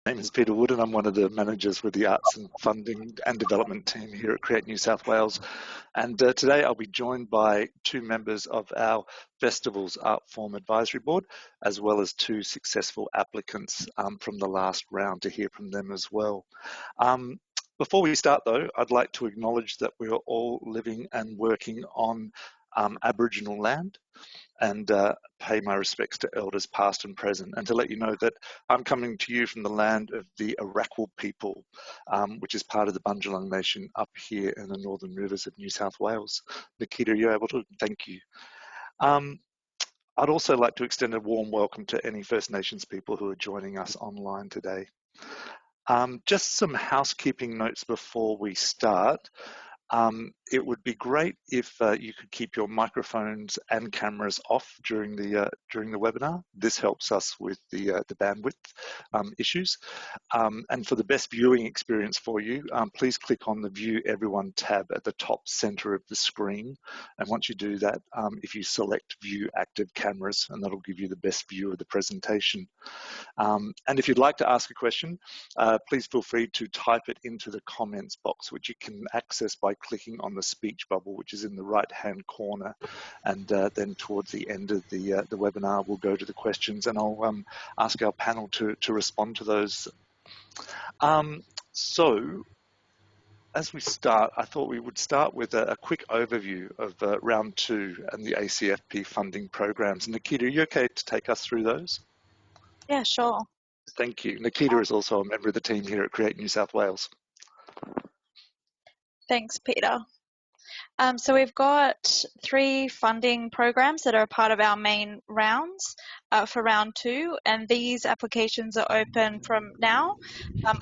My name is Peter Wood and I'm one of the managers with the Arts and Funding and Development team here at Create New South Wales. And today I'll be joined by two members of our festival's Artform Advisory Board, as well as two successful applicants from the last round to hear from them as well. Before we start though, I'd like to acknowledge that we are all living and working on Aboriginal land, and pay my respects to elders past and present, and to let you know that I'm coming to you from the land of the Arakwal people, which is part of the Bundjalung Nation up here in the Northern Rivers of New South Wales. Nikita, are you able to? Thank you. I'd also like to extend a warm welcome to any First Nations people who are joining us online today. Just some housekeeping notes before we start. It would be great if you could keep your microphones and cameras off during the webinar. This helps us with the bandwidth issues. And for the best viewing experience for you, please click on the View Everyone tab at the top center of the screen. And once you do that, if you select View Active Cameras, and that'll give you the best view of the presentation. And if you'd like to ask a question, please feel free to type it into the comments box, which you can access by clicking on the speech bubble, which is in the right-hand corner. And then towards the end of the webinar, we'll go to the questions, and I'll ask our panel to respond to those. So, as we start, I thought we would start with a quick overview of round 2 and the ACFP funding programs. Nikita, are you okay to take us through those? Yeah, sure. Thank you. Nikita is also a member of the team here at Create New South Wales. Thanks, Peter. So we've got 3 funding programs that are part of our main rounds for round 2, and these applications are open from now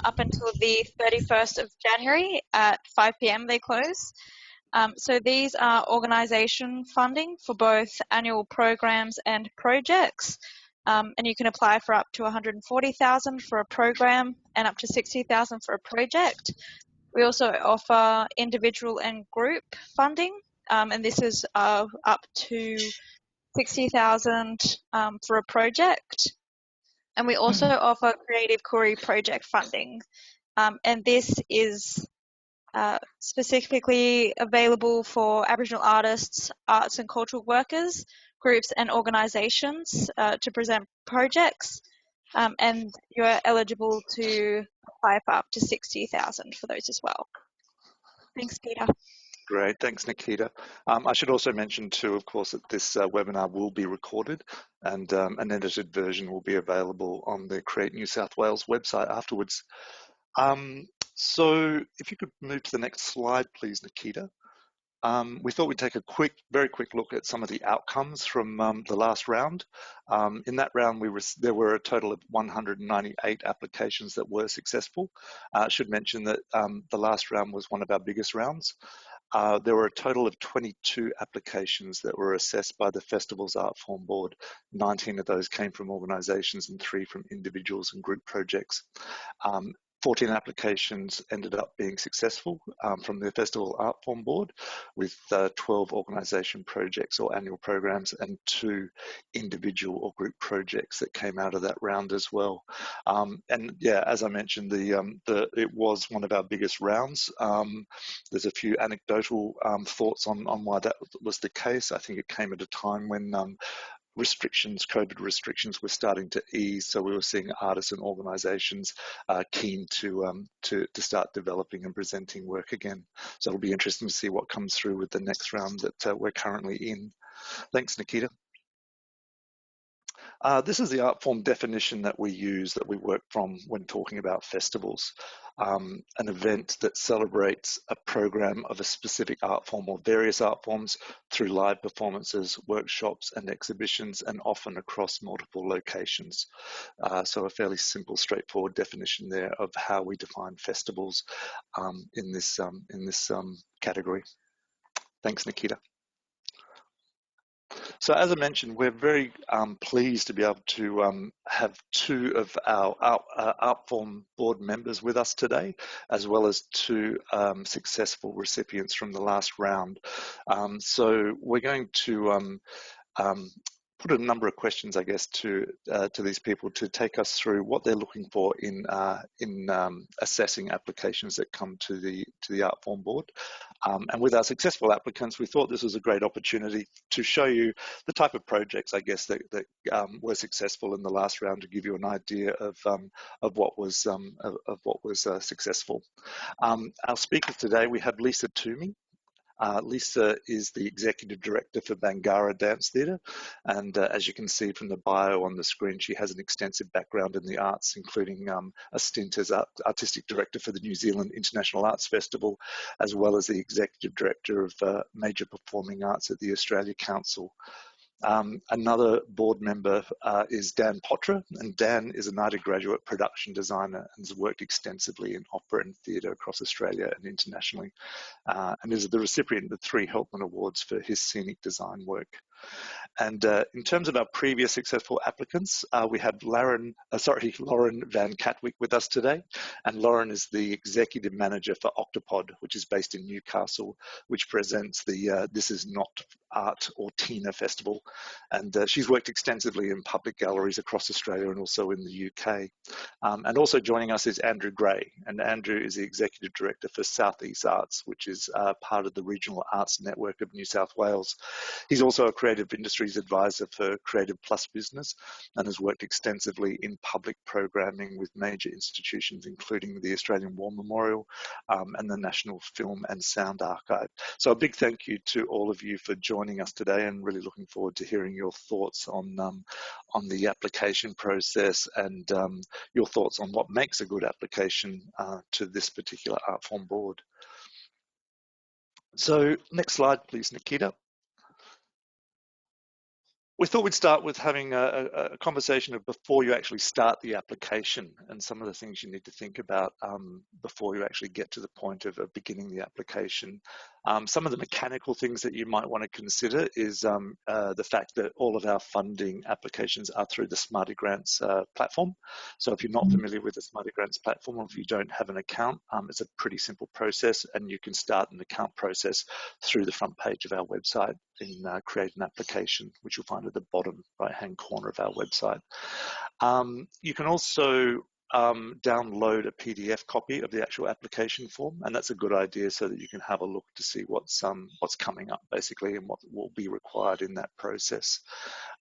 up until the 31st of January at 5 p.m. they close. So these are organisation funding for both annual programs and projects. And you can apply for up to $140,000 for a program and up to $60,000 for a project. We also offer individual and group funding, and this is up to $60,000 for a project. And we also offer Creative Koori project funding, and this is specifically available for Aboriginal artists, arts and cultural workers, groups and organisations to present projects, and you're eligible to apply for up to $60,000 for those as well. Thanks, Peter. Great, thanks, Nikita. I should also mention too, of course, that this webinar will be recorded, and an edited version will be available on the Create New South Wales website afterwards. So if you could move to the next slide, please, Nikita. We thought we'd take a very quick look at some of the outcomes from the last round. In that round, there were a total of 198 applications that were successful. I should mention that the last round was one of our biggest rounds. There were a total of 22 applications that were assessed by the festival's Artform Board. 19 of those came from organisations and 3 from individuals and group projects. 14 applications ended up being successful from the Festival Artform Board, with 12 organisation projects or annual programs and 2 individual or group projects that came out of that round as well. And yeah, as I mentioned, it was one of our biggest rounds. There's a few anecdotal thoughts on why that was the case. I think it came at a time when COVID restrictions were starting to ease, so we were seeing artists and organisations keen to start developing and presenting work again. So it'll be interesting to see what comes through with the next round that we're currently in. Thanks, Nikita. This is the Artform definition that we use, that we work from when talking about festivals. An event that celebrates a program of a specific art form or various art forms through live performances, workshops and exhibitions, and often across multiple locations. So a fairly simple, straightforward definition there of how we define festivals in this category. Thanks, Nikita. So as I mentioned, we're very pleased to be able to have 2 of our Artform board members with us today, as well as 2 successful recipients from the last round. So we're going to put a number of questions, I guess, to these people to take us through what they're looking for in assessing applications that come to the Artform board. And with our successful applicants, we thought this was a great opportunity to show you the type of projects, I guess, that were successful in the last round, to give you an idea of what was successful. Our speakers today, we have Lisa Twomey. Lisa is the Executive Director for Bangarra Dance Theatre, and as you can see from the bio on the screen, she has an extensive background in the arts, including a stint as Artistic Director for the New Zealand International Arts Festival, as well as the Executive Director of Major Performing Arts at the Australia Council. Another board member is Dan Potra, and Dan is an undergraduate production designer and has worked extensively in opera and theatre across Australia and internationally, and is the recipient of 3 Helpman Awards for his scenic design work. And in terms of our previous successful applicants, we have Lauren Van Katwyk with us today. And Lauren is the Executive Manager for Octopod, which is based in Newcastle, which presents the This Is Not Art or TINA Festival. And she's worked extensively in public galleries across Australia and also in the UK. And also joining us is Andrew Gray. And Andrew is the Executive Director for Southeast Arts, which is part of the Regional Arts Network of New South Wales. He's also a creative industries advisor for Creative Plus Business and has worked extensively in public programming with major institutions, including the Australian War Memorial and the National Film and Sound Archive. So a big thank you to all of you for joining us today, and really looking forward to hearing your thoughts on the application process and your thoughts on what makes a good application to this particular Artform board. So next slide, please, Nikita. We thought we'd start with having a conversation of before you actually start the application and some of the things you need to think about before you actually get to the point of beginning the application. Some of the mechanical things that you might want to consider is the fact that all of our funding applications are through the Smarty Grants platform. So if you're not familiar with the Smarty Grants platform, or if you don't have an account, it's a pretty simple process, and you can start an account process through the front page of our website in Create an Application, which you'll find at the bottom right-hand corner of our website. You can also download a PDF copy of the actual application form, and that's a good idea so that you can have a look to see what's coming up basically and what will be required in that process.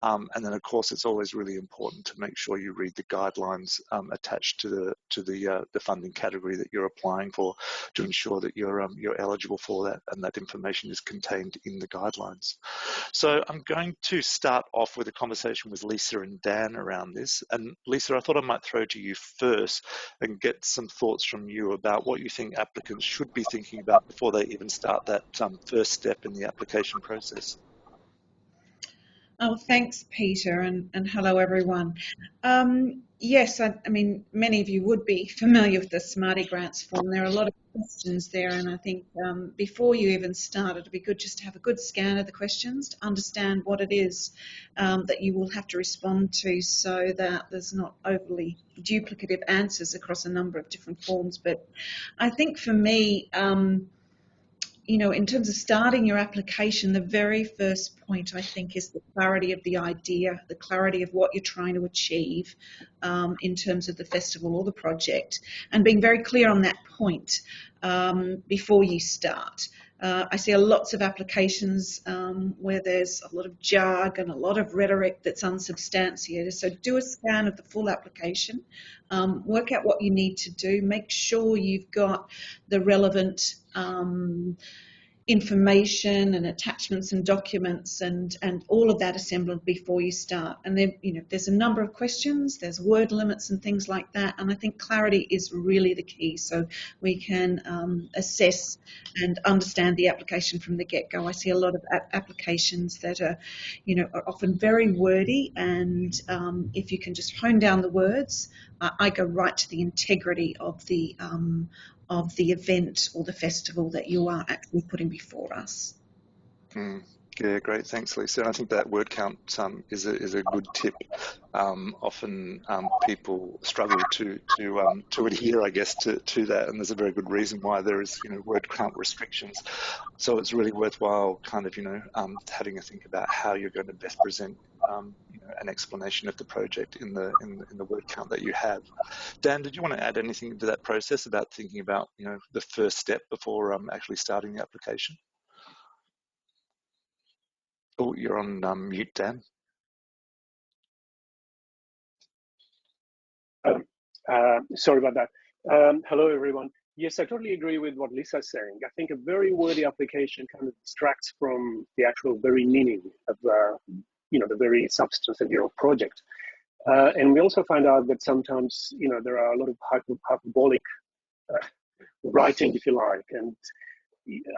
And then of course it's always really important to make sure you read the guidelines attached to the funding category that you're applying for, to ensure that you're eligible for that and that information is contained in the guidelines. So I'm going to start off with a conversation with Lisa and Dan around this. And Lisa, I thought I might throw to you first and get some thoughts from you about what you think applicants should be thinking about before they even start that first step in the application process. Oh, thanks, Peter, and hello, everyone. Yes, I mean, many of you would be familiar with the Smarty Grants form. There are a lot of questions there, and I think before you even start, it'd be good just to have a good scan of the questions to understand what it is that you will have to respond to, so that there's not overly duplicative answers across a number of different forms. But I think for me, you know, in terms of starting your application, the very first point, I think, is the clarity of the idea, the clarity of what you're trying to achieve in terms of the festival or the project, and being very clear on that point before you start. I see lots of applications where there's a lot of jargon, a lot of rhetoric that's unsubstantiated. So do a scan of the full application, work out what you need to do, make sure you've got the relevant information and attachments and documents and all of that assembled before you start. And then, you know, there's a number of questions, there's word limits and things like that, and I think clarity is really the key, so we can assess and understand the application from the get-go. I see a lot of applications that are, you know, are often very wordy, and if you can just hone down the words, I go right to the integrity of the event or the festival that you are actually putting before us. Yeah, great. Thanks, Lisa. And I think that word count is a good tip. Often people struggle to adhere, I guess, to that, and there's a very good reason why there is, word count restrictions. So it's really worthwhile, kind of, having a think about how you're going to best present, an explanation of the project in the word count that you have. Dan, did you want to add anything to that process about thinking about, the first step before actually starting the application? Oh, you're on mute, Dan. Sorry about that. Hello, everyone. Yes, I totally agree with what Lisa's saying. I think a very wordy application kind of distracts from the actual very meaning of, the very substance of your project. And we also find out that sometimes, there are a lot of hyperbolic writing, if you like. And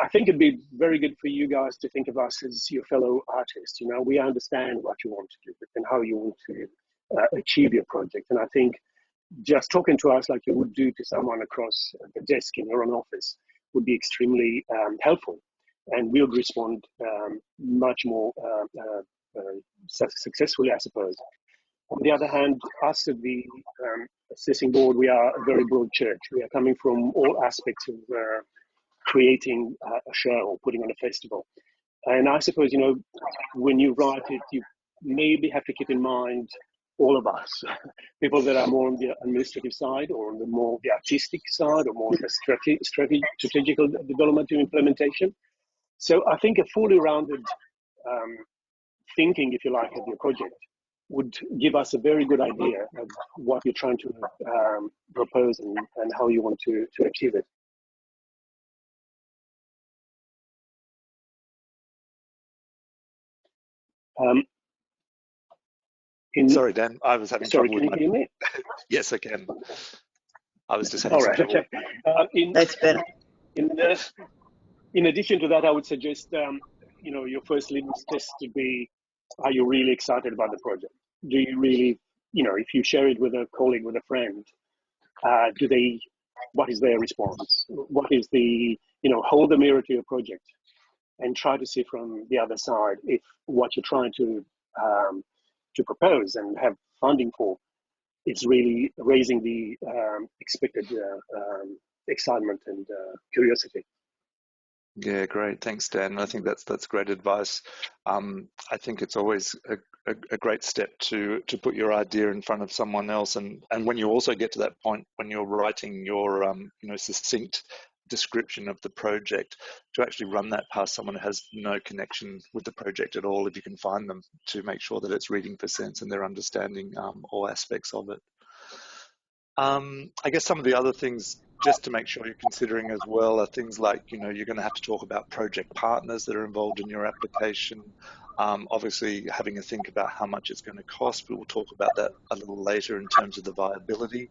I think it'd be very good for you guys to think of us as your fellow artists. We understand what you want to do and how you want to achieve your project. And I think just talking to us like you would do to someone across the desk in your own office would be extremely helpful, and we'll respond much more successfully, I suppose. On the other hand, us at the assessing board, we are a very broad church. We are coming from all aspects of creating a show or putting on a festival. And I suppose, when you write it, you maybe have to keep in mind all of us, people that are more on the administrative side or on the more the artistic side or more the strategical development to implementation. So I think a fully rounded thinking, if you like, of your project would give us a very good idea of what you're trying to propose and how you want to achieve it. Sorry, Dan, I was having trouble with can you hear me? Yes, I can. I was just having All right, trouble. Okay. That's better. In addition to that, I would suggest, your first litmus test to be, are you really excited about the project? Do you really, if you share it with a colleague, with a friend, what is their response? What is hold the mirror to your project and try to see from the other side if what you're trying to propose and have funding for, it's really raising the expected excitement and curiosity. Yeah, great. Thanks, Dan. I think that's great advice. I think it's always a great step to put your idea in front of someone else, and when you also get to that point when you're writing your succinct description of the project, to actually run that past someone who has no connection with the project at all, if you can find them, to make sure that it's reading for sense and they're understanding all aspects of it. I guess some of the other things just to make sure you're considering as well are things like, you're going to have to talk about project partners that are involved in your application. Obviously, having a think about how much it's going to cost. We will talk about that a little later in terms of the viability,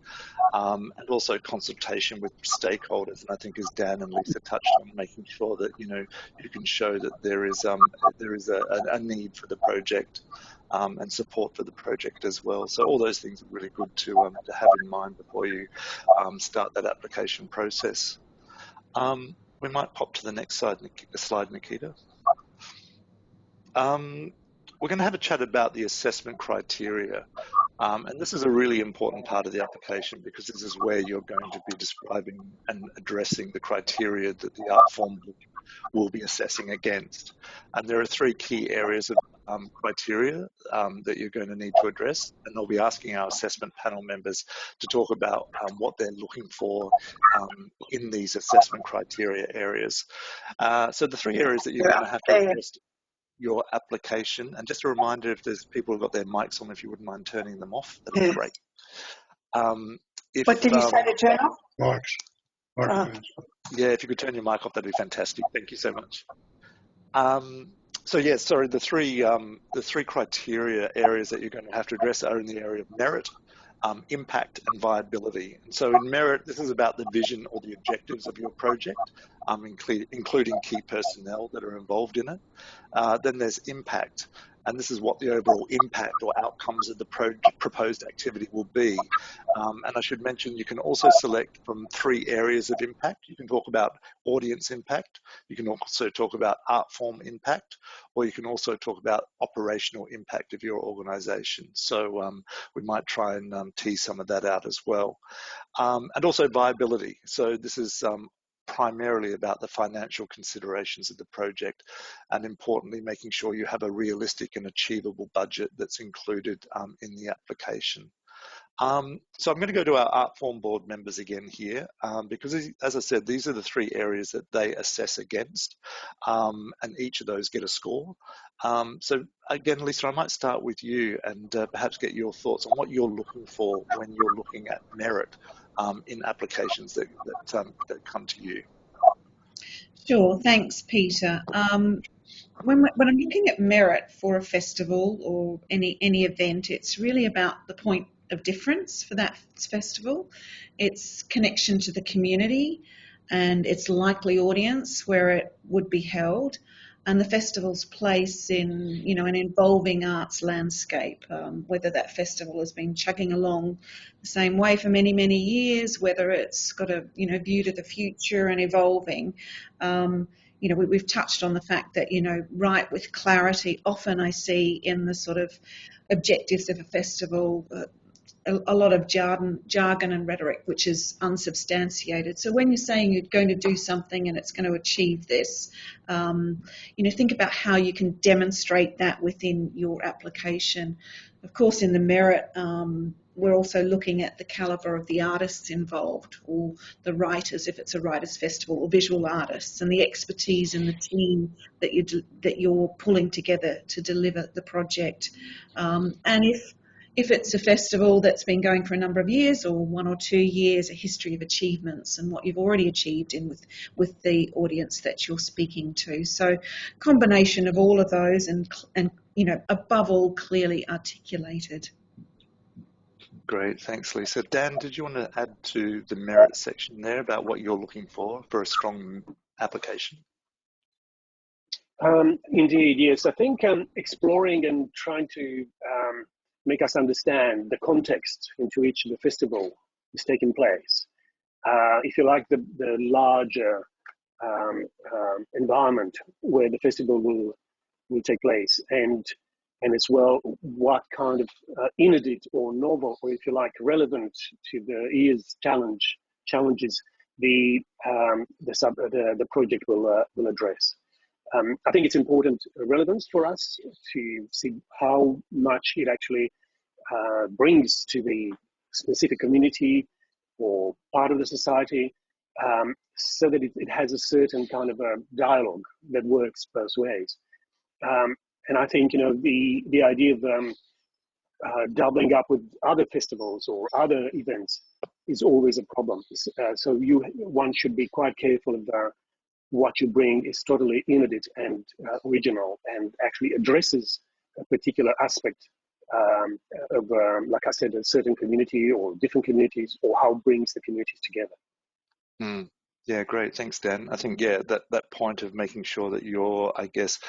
and also consultation with stakeholders. And I think, as Dan and Lisa touched on, making sure that you can show that there is a need for the project and support for the project as well. So all those things are really good to have in mind before you start that application process. We might pop to the next slide, Nikita. We're going to have a chat about the assessment criteria. And this is a really important part of the application because this is where you're going to be describing and addressing the criteria that the Artform Board will be assessing against. And there are three key areas of criteria that you're going to need to address, and they'll be asking our assessment panel members to talk about what they're looking for in these assessment criteria areas. So the three areas that you're going to have to address your application, and just a reminder, if there's people who've got their mics on, if you wouldn't mind turning them off, that'd be great. What did you say to turn off? Mics. Yeah, if you could turn your mic off, that'd be fantastic. Thank you so much. So yeah, sorry, the three criteria areas that you're going to have to address are in the area of merit, impact and viability. And so in merit, this is about the vision or the objectives of your project. including key personnel that are involved in it. Then there's impact, and this is what the overall impact or outcomes of the proposed activity will be. And I should mention, you can also select from 3 areas of impact. You can talk about audience impact, you can also talk about art form impact, or you can also talk about operational impact of your organisation. So we might try and tease some of that out as well. And also viability. So this is primarily about the financial considerations of the project, and importantly, making sure you have a realistic and achievable budget that's included in the application. So I'm going to go to our Artform board members again here, because as I said, these are the 3 areas that they assess against, and each of those get a score. So again, Lisa, I might start with you and perhaps get your thoughts on what you're looking for when you're looking at merit in applications that come to you. Sure, thanks, Peter. When I'm looking at merit for a festival or any event, it's really about the point of difference for that festival, its connection to the community and its likely audience where it would be held, and the festival's place in, you know, an evolving arts landscape, whether that festival has been chugging along the same way for many, many years, whether it's got a, you know, view to the future and evolving. You know, we've touched on the fact that, you know, write with clarity. Often I see in the sort of objectives of a festival a lot of jargon and rhetoric which is unsubstantiated. So when you're saying you're going to do something and it's going to achieve this, you know, think about how you can demonstrate that within your application. Of course, in the merit, we're also looking at the calibre of the artists involved, or the writers, if it's a writers' festival, or visual artists, and the expertise in the team that you're pulling together to deliver the project. And if it's a festival that's been going for a number of years, or 1 or 2 years, a history of achievements and what you've already achieved with the audience that you're speaking to. So combination of all of those, and you know, above all, clearly articulated. Great, thanks, Lisa. Dan, did you want to add to the merit section there about what you're looking for a strong application? Indeed, yes. I think exploring and trying to make us understand the context into which the festival is taking place. If you like, the larger environment where the festival will take place, and as well, what kind of inedit or novel, or if you like, relevant to the year's challenges the project will address. I think it's important relevance for us to see how much it actually brings to the specific community or part of the society, so that it has a certain kind of a dialogue that works both ways. And I think, you know, the idea of doubling up with other festivals or other events is always a problem. So one should be quite careful of what you bring is totally inedit and original, and actually addresses a particular aspect of, like I said, a certain community or different communities, or how it brings the communities together. Yeah, great. Thanks, Dan. I think, yeah, that point of making sure that you're, I guess,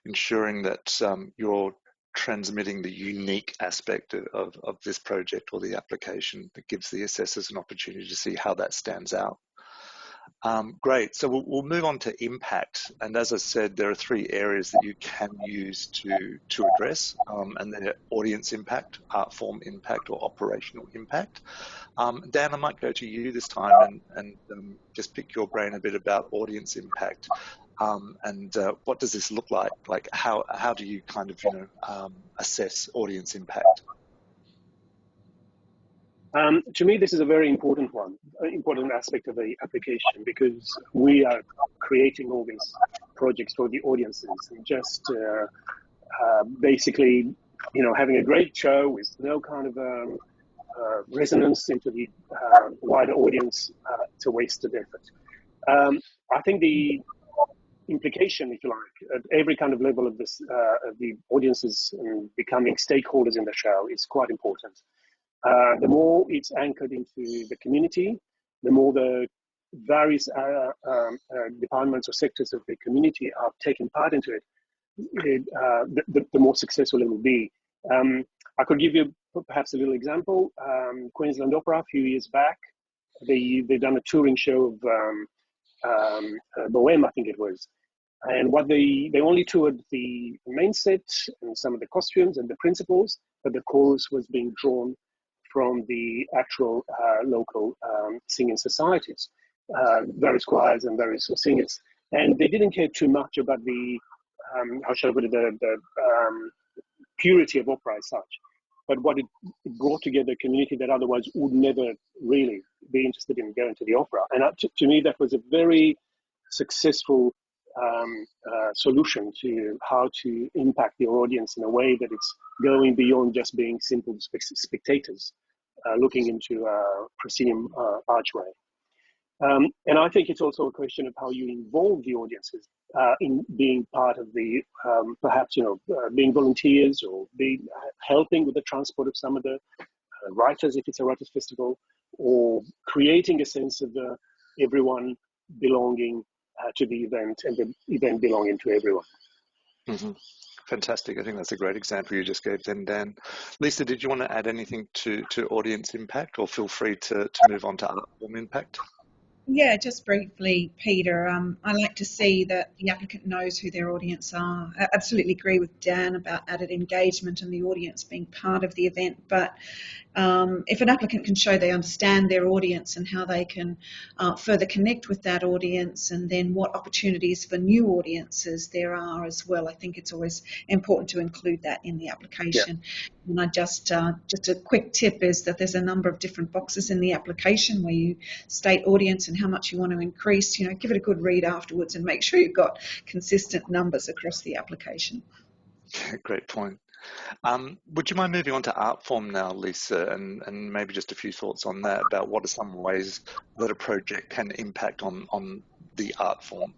ensuring that you're transmitting the unique aspect of this project or the application, that gives the assessors an opportunity to see how that stands out. Great, so we'll move on to impact, and as I said, there are 3 areas that you can use to address, and they're audience impact, art form impact, or operational impact. Dan, I might go to you this time and just pick your brain a bit about audience impact, and what does this look like? Like how do you kind of, you know, assess audience impact? To me, this is a very important aspect of the application, because we are creating all these projects for the audiences, and just basically, you know, having a great show with no kind of resonance into the wider audience, it's a wasted effort. I think the implication, if you like, at every kind of level of this, of the audiences and becoming stakeholders in the show is quite important. The more it's anchored into the community, the more the various departments or sectors of the community are taking part into it, the more successful it will be. I could give you perhaps a little example. Queensland Opera a few years back, they've done a touring show of Bohème, I think it was. And what they only toured the main set and some of the costumes and the principals, but the chorus was being drawn from the actual local singing societies, various choirs and various singers. And they didn't care too much about the, how shall I put it, the purity of opera as such. But what it brought together a community that otherwise would never really be interested in going to the opera. And to me, that was a very successful solution to how to impact your audience in a way that it's going beyond just being simple spectators looking into a proscenium archway. And I think it's also a question of how you involve the audiences in being part of the, perhaps, being volunteers or being helping with the transport of some of the writers, if it's a writers' festival, or creating a sense of everyone belonging to the event and the event belonging to everyone. Mm-hmm. Fantastic. I think that's a great example you just gave then, Dan. Lisa, did you want to add anything to audience impact, or feel free to move on to Artform impact? Yeah, just briefly, Peter. I like to see that the applicant knows who their audience are. I absolutely agree with Dan about added engagement and the audience being part of the event. But if an applicant can show they understand their audience and how they can further connect with that audience, and then what opportunities for new audiences there are as well, I think it's always important to include that in the application. Yeah. And I just a quick tip is that there's a number of different boxes in the application where you state audience and how much you want to increase. Give it a good read afterwards and make sure you've got consistent numbers across the application. Great point. Would you mind moving on to Artform now, Lisa, and maybe just a few thoughts on that, about what are some ways that a project can impact on the Artform?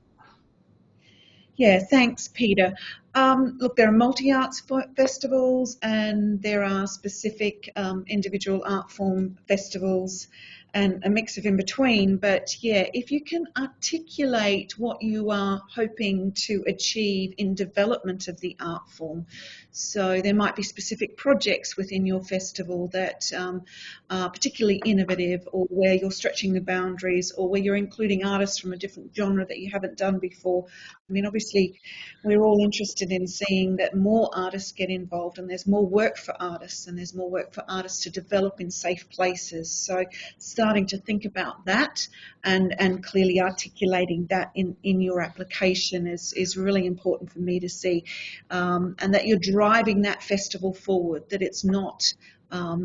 Yeah, thanks, Peter. Look, there are multi-arts festivals and there are specific individual art form festivals and a mix of in between. But yeah, if you can articulate what you are hoping to achieve in development of the art form, so there might be specific projects within your festival that are particularly innovative, or where you're stretching the boundaries, or where you're including artists from a different genre that you haven't done before. I mean, obviously, we're all interested in seeing that more artists get involved, and there's more work for artists, and there's more work for artists to develop in safe places. So starting to think about that and clearly articulating that in your application is really important for me to see, and that you're driving that festival forward, that it's not a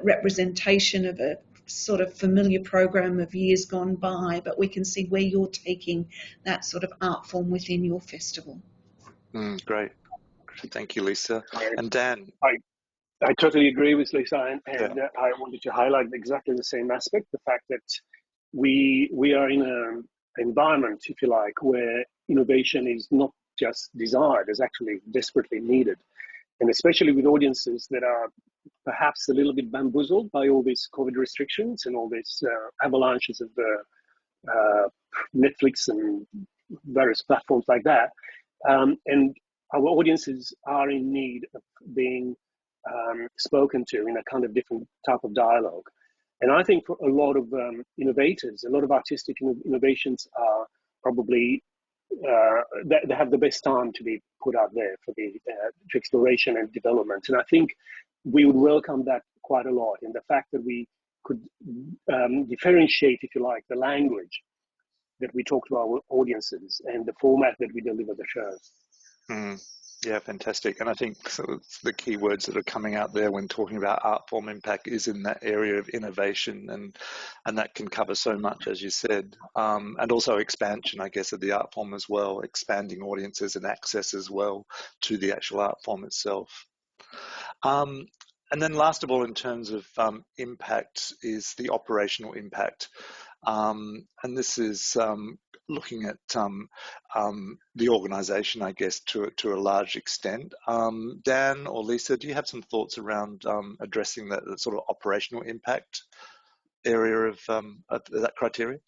representation of a sort of familiar program of years gone by, but we can see where you're taking that sort of art form within your festival. Great. Thank you, Lisa. And Dan? I totally agree with Lisa, and I wanted to highlight exactly the same aspect, the fact that we are in an environment, if you like, where innovation is not just desired, it's actually desperately needed. And especially with audiences that are perhaps a little bit bamboozled by all these COVID restrictions and all these avalanches of Netflix and various platforms like that. And our audiences are in need of being spoken to in a kind of different type of dialogue. And I think for a lot of innovators, a lot of artistic innovations are probably, they have the best time to be put out there for the to exploration and development. And I think we would welcome that quite a lot, in the fact that we could differentiate, if you like, the language that we talk to our audiences and the format that we deliver the shows. Yeah, fantastic. And I think the key words that are coming out there when talking about Artform impact is in that area of innovation, and that can cover so much, as you said, and also expansion, I guess, of the Artform as well, expanding audiences and access as well to the actual Artform itself. And then last of all, in terms of impact, is the operational impact. And this is looking at the organisation, I guess, to a large extent. Dan or Lisa, do you have some thoughts around addressing that sort of operational impact area of that criteria?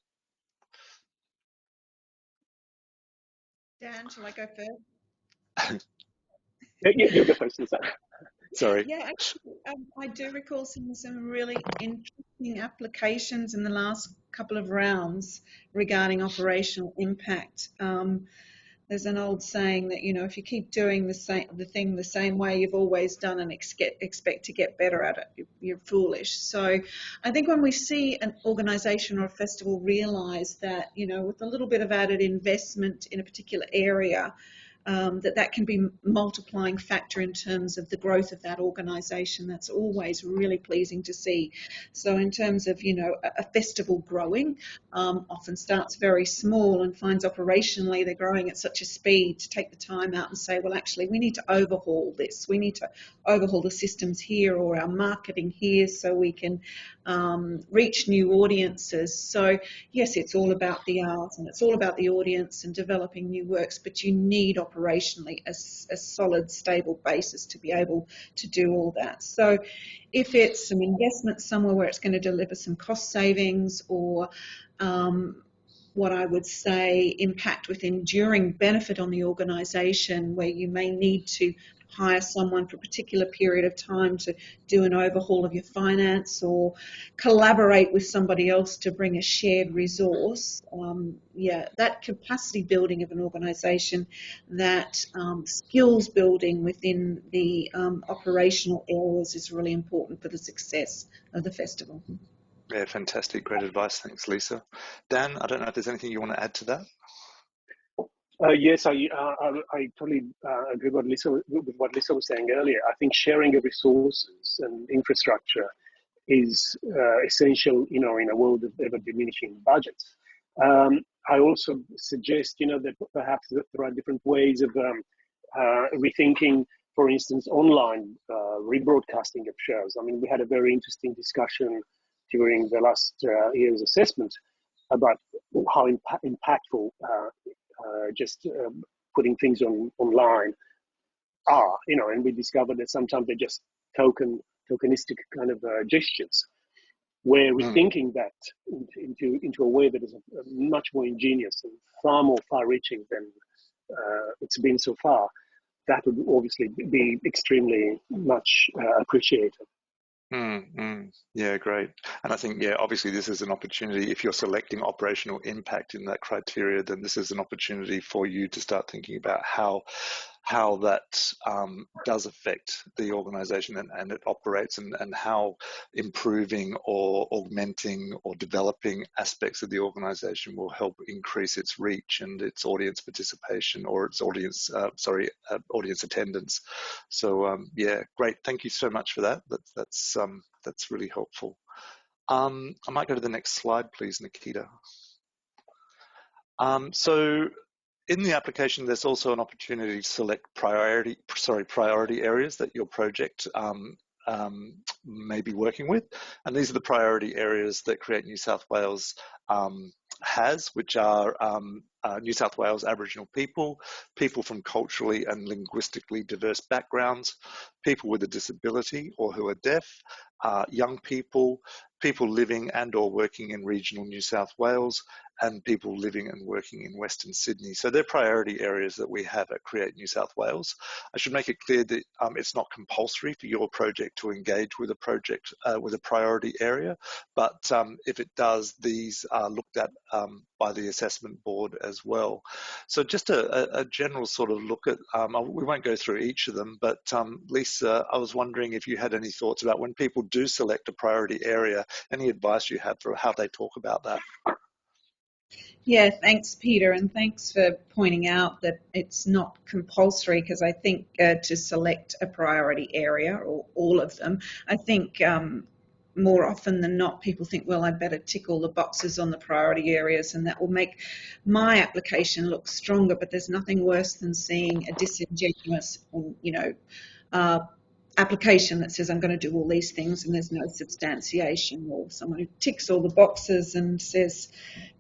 Dan, shall I go first? You go first, Lisa. Sorry. Yeah, actually, I do recall seeing some really interesting applications in the last couple of rounds regarding operational impact. There's an old saying that, you know, if you keep doing the thing the same way you've always done and expect to get better at it, you're foolish. So I think when we see an organisation or a festival realise that, you know, with a little bit of added investment in a particular area, that can be a multiplying factor in terms of the growth of that organisation. That's always really pleasing to see. So in terms of, you know, a festival growing often starts very small and finds operationally they're growing at such a speed to take the time out and say, well, actually, we need to overhaul this. We need to overhaul the systems here or our marketing here so we can reach new audiences. So yes, it's all about the art and it's all about the audience and developing new works, but you need operationally a solid, stable basis to be able to do all that. So if it's some investment somewhere where it's going to deliver some cost savings or what I would say impact with enduring benefit on the organisation, where you may need to hire someone for a particular period of time to do an overhaul of your finance or collaborate with somebody else to bring a shared resource. Yeah, that capacity building of an organisation, that skills building within the operational areas is really important for the success of the festival. Yeah, fantastic. Great advice. Thanks, Lisa. Dan, I don't know if there's anything you want to add to that? Yes, I totally agree with what Lisa was saying earlier. I think sharing of resources and infrastructure is essential, you know, in a world of ever diminishing budgets. I also suggest, you know, that perhaps there are different ways of rethinking, for instance, online rebroadcasting of shows. I mean, we had a very interesting discussion during the last year's assessment about how impactful just putting things online are, you know, and we discovered that sometimes they're just tokenistic kind of gestures. We're rethinking that into a way that is much more ingenious and far more far-reaching than it's been so far. That would obviously be extremely much appreciated. Yeah, great. And I think, yeah, obviously this is an opportunity. If you're selecting operational impact in that criteria, then this is an opportunity for you to start thinking about how that does affect the organisation and it operates, and how improving or augmenting or developing aspects of the organisation will help increase its reach and its audience participation or its audience attendance. So yeah, great. Thank you so much for that. That's really helpful. I might go to the next slide, please, Nikita. So in the application, there's also an opportunity to select priority areas that your project may be working with. And these are the priority areas that Create New South Wales has, which are New South Wales Aboriginal people, people from culturally and linguistically diverse backgrounds, people with a disability or who are deaf, young people, people living and or working in regional New South Wales, and people living and working in Western Sydney. So they're priority areas that we have at Create New South Wales. I should make it clear that it's not compulsory for your project to engage with a project with a priority area, but if it does, these are looked at by the assessment board as well. So just a general sort of look at, we won't go through each of them, but Lisa, I was wondering if you had any thoughts about when people do select a priority area, any advice you have for how they talk about that? Yeah, thanks, Peter, and thanks for pointing out that it's not compulsory, because I think to select a priority area or all of them, I think more often than not people think, well, I better tick all the boxes on the priority areas and that will make my application look stronger, but there's nothing worse than seeing a disingenuous, you know, application that says I'm going to do all these things and there's no substantiation, or someone who ticks all the boxes and says,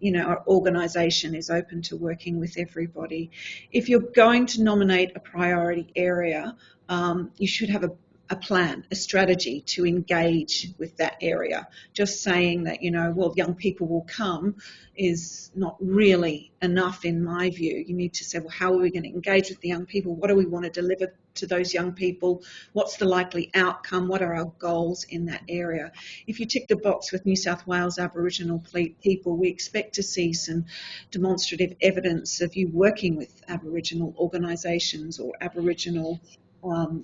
you know, our organisation is open to working with everybody. If you're going to nominate a priority area, you should have a plan, a strategy to engage with that area. Just saying that, well, young people will come is not really enough in my view. You need to say, well, how are we going to engage with the young people? What do we want to deliver to those young people? What's the likely outcome? What are our goals in that area? If you tick the box with New South Wales Aboriginal people, we expect to see some demonstrative evidence of you working with Aboriginal organisations or Aboriginal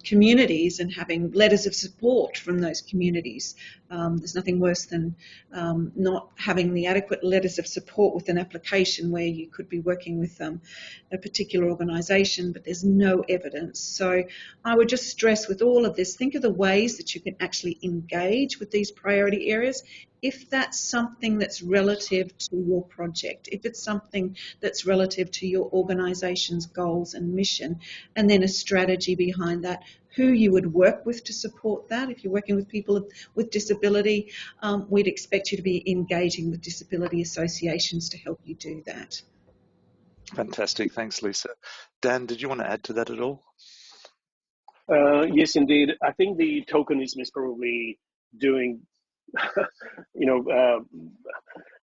communities and having letters of support from those communities. There's nothing worse than not having the adequate letters of support with an application where you could be working with a particular organisation, but there's no evidence. So I would just stress with all of this, think of the ways that you can actually engage with these priority areas if that's something that's relative to your project, if it's something that's relative to your organisation's goals and mission, and then a strategy behind that, who you would work with to support that. If you're working with people with disability, we'd expect you to be engaging with disability associations to help you do that. Fantastic. Thanks, Lisa. Dan, did you want to add to that at all? Yes, indeed. I think the tokenism is probably doing,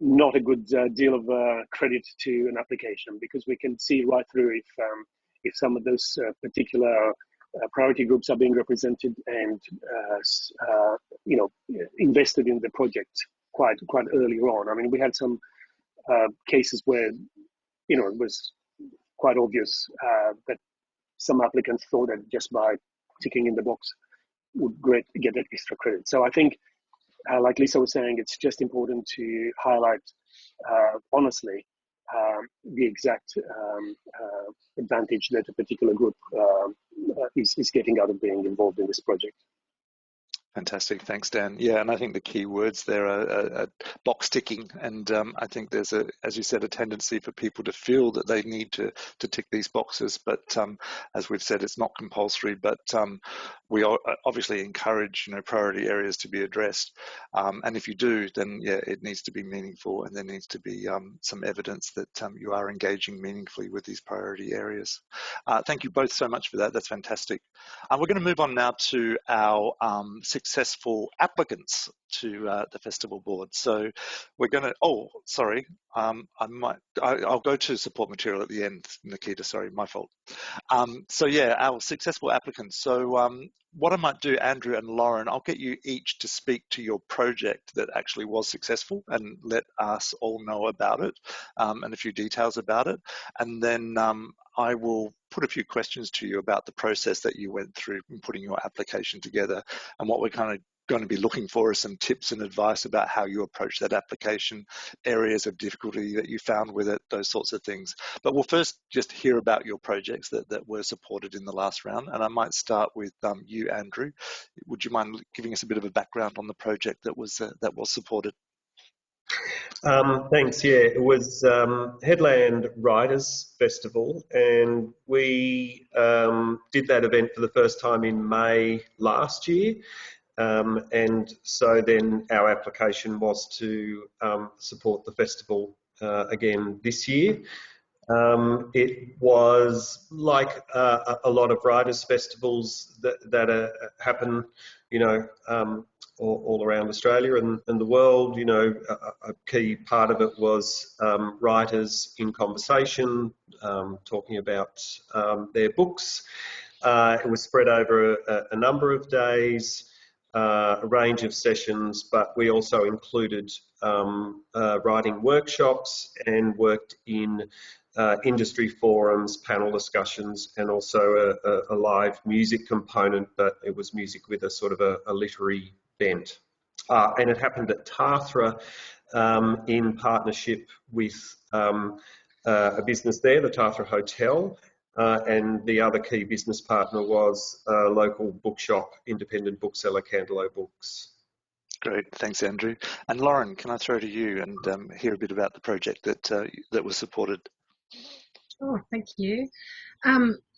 not a good deal of credit to an application, because we can see right through if some of those particular priority groups are being represented and invested in the project quite early on. I mean, we had some cases where it was quite obvious that some applicants thought that just by ticking in the box would get that extra credit. So I think, like Lisa was saying, it's just important to highlight honestly the exact advantage that a particular group is getting out of being involved in this project. Fantastic. Thanks, Dan. Yeah, and I think the key words there are box ticking. And I think there's, as you said, a tendency for people to feel that they need to tick these boxes. But as we've said, it's not compulsory, but we obviously encourage, priority areas to be addressed. And if you do, then yeah, it needs to be meaningful, and there needs to be some evidence that you are engaging meaningfully with these priority areas. Thank you both so much for that. That's fantastic. We're going to move on now to our successful applicants to the festival board. So we're going to, I'll go to support material at the end, Nikita, sorry, my fault. So yeah, our successful applicants. So what I might do, Andrew and Lauren, I'll get you each to speak to your project that actually was successful and let us all know about it and a few details about it. And then I will put a few questions to you about the process that you went through in putting your application together, and what we're kind of going to be looking for are some tips and advice about how you approach that application, areas of difficulty that you found with it, those sorts of things. But we'll first just hear about your projects that were supported in the last round. And I might start with you, Andrew. Would you mind giving us a bit of a background on the project that was supported? Thanks. Yeah, it was Headland Writers Festival, and we did that event for the first time in May last year. And so then our application was to support the festival again this year. It was like a lot of writers' festivals that happen, all around Australia and the world. A key part of it was writers in conversation, talking about their books. It was spread over a number of days, a range of sessions, but we also included writing workshops and worked in industry forums, panel discussions, and also a live music component, but it was music with a sort of a literary bent. And it happened at Tathra in partnership with a business there, the Tathra Hotel, and the other key business partner was a local bookshop, independent bookseller, Candelo Books. Great, thanks, Andrew. And Lauren, can I throw to you and hear a bit about the project that was supported? Oh, thank you.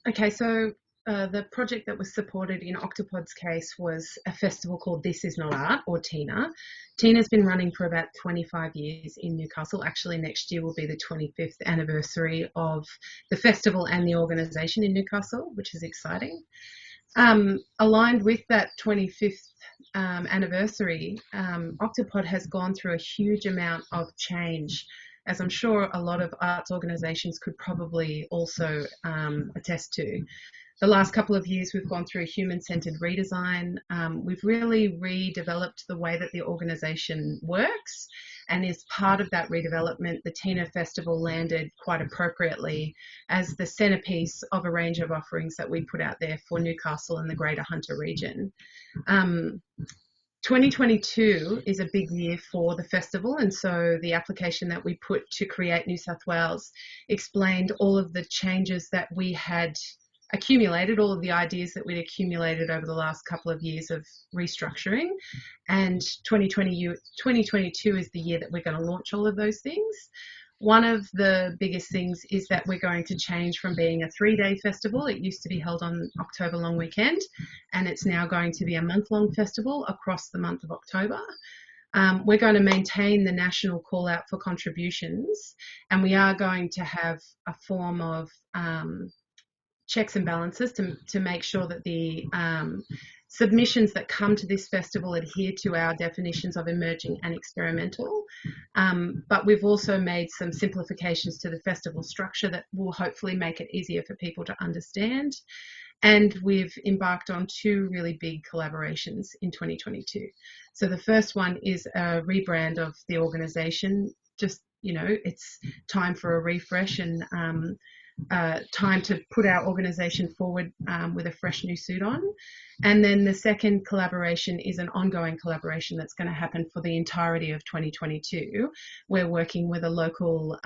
Okay, so the project that was supported in Octopod's case was a festival called This Is Not Art, or TINA. TINA's been running for about 25 years in Newcastle. Actually, next year will be the 25th anniversary of the festival and the organisation in Newcastle, which is exciting. Aligned with that 25th anniversary, Octopod has gone through a huge amount of change, as I'm sure a lot of arts organisations could probably also attest to. The last couple of years we've gone through a human-centred redesign. We've really redeveloped the way that the organisation works, and as part of that redevelopment, the Tina Festival landed quite appropriately as the centrepiece of a range of offerings that we put out there for Newcastle and the Greater Hunter region. 2022 is a big year for the festival, and so the application that we put to Create New South Wales explained all of the changes that we had accumulated, all of the ideas that we'd accumulated over the last couple of years of restructuring, and 2022 is the year that we're going to launch all of those things. One of the biggest things is that we're going to change from being a 3-day festival. It used to be held on October long weekend, and it's now going to be a month-long festival across the month of October. We're going to maintain the national call out for contributions, and we are going to have a form of checks and balances to make sure that the submissions that come to this festival adhere to our definitions of emerging and experimental. But we've also made some simplifications to the festival structure that will hopefully make it easier for people to understand. And we've embarked on 2 really big collaborations in 2022. So the first one is a rebrand of the organisation. Just, you know, it's time for a refresh and time to put our organisation forward with a fresh new suit on. And then the second collaboration is an ongoing collaboration that's going to happen for the entirety of 2022. We're working with a local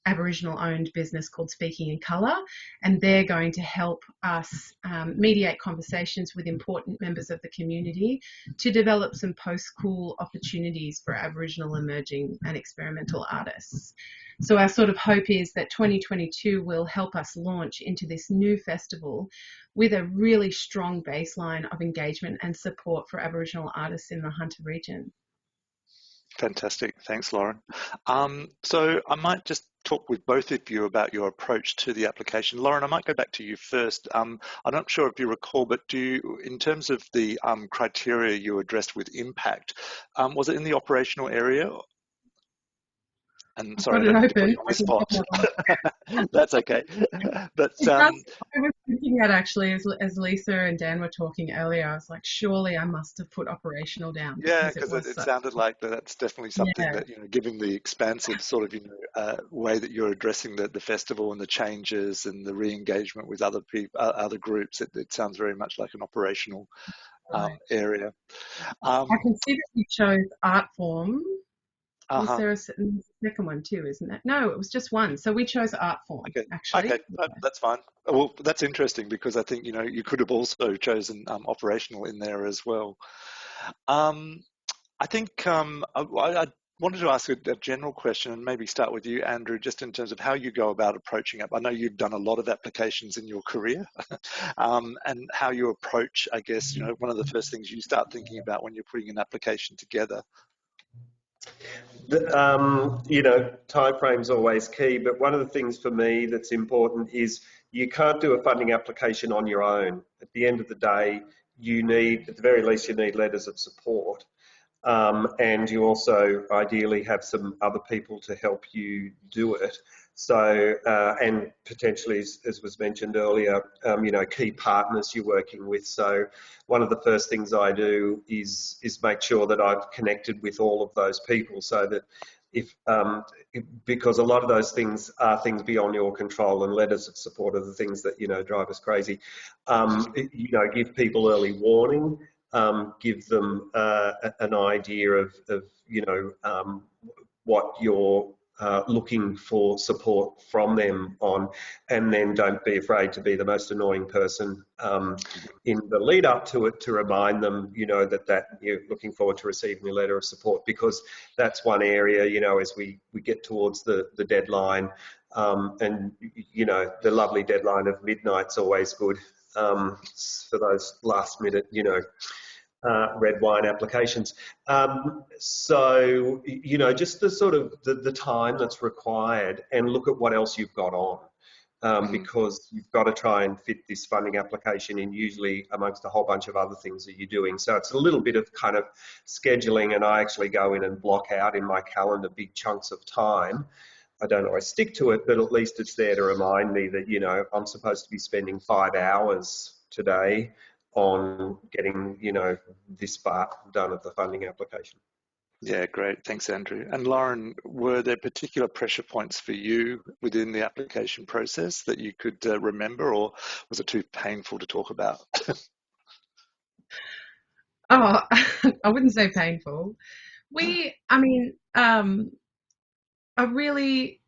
Aboriginal-owned business called Speaking in Colour, and they're going to help us mediate conversations with important members of the community to develop some post-school opportunities for Aboriginal emerging and experimental artists. So our sort of hope is that 2022 will help us launch into this new festival with a really strong baseline of engagement and support for Aboriginal artists in the Hunter region. Fantastic. Thanks, Lauren. So I might just talk with both of you about your approach to the application. Lauren, I might go back to you first. I'm not sure if you recall, but in terms of the criteria you addressed with impact, was it in the operational area? And sorry, I don't put you on the spot. That's okay. But I was thinking that actually as Lisa and Dan were talking earlier, I was like, surely I must have put operational down. Yeah, because it sounded like that's definitely something that, you know, given the expansive sort of, you know, way that you're addressing the festival and the changes and the re-engagement with other people, other groups, it sounds very much like an operational area. I can see that you chose Artform. Was there a second one too, isn't it? No, it was just one. So we chose Artform, actually. Okay, that's fine. Well, that's interesting because I think, you know, you could have also chosen operational in there as well. I think I wanted to ask a general question and maybe start with you, Andrew, just in terms of how you go about approaching it. I know you've done a lot of applications in your career and how you approach, I guess, you know, one of the first things you start thinking about when you're putting an application together. You know, time frame's always key, but one of the things for me that's important is you can't do a funding application on your own. At the end of the day, you need, at the very least, you need letters of support. And you also ideally have some other people to help you do it. So, and potentially, as was mentioned earlier, you know, key partners you're working with. So one of the first things I do is make sure that I've connected with all of those people so that because a lot of those things are things beyond your control, and letters of support are the things that, you know, drive us crazy. You know, give people early warning. Give them an idea of you know, what you're looking for support from them on, and then don't be afraid to be the most annoying person in the lead up to it to remind them, you know, that you're looking forward to receiving a letter of support, because that's one area, you know, as we get towards the deadline, and, you know, the lovely deadline of midnight's always good for those last minute, you know, red wine applications. So, you know, just the sort of the time that's required, and look at what else you've got on. because you've got to try and fit this funding application in, usually amongst a whole bunch of other things that you're doing. So it's a little bit of kind of scheduling, and I actually go in and block out in my calendar big chunks of time. I don't always stick to it, but at least it's there to remind me that, you know, I'm supposed to be spending 5 hours today on getting, you know, this part done of the funding application. Yeah, great. Thanks, Andrew. And Lauren, were there particular pressure points for you within the application process that you could remember, or was it too painful to talk about? Oh, I wouldn't say painful. I really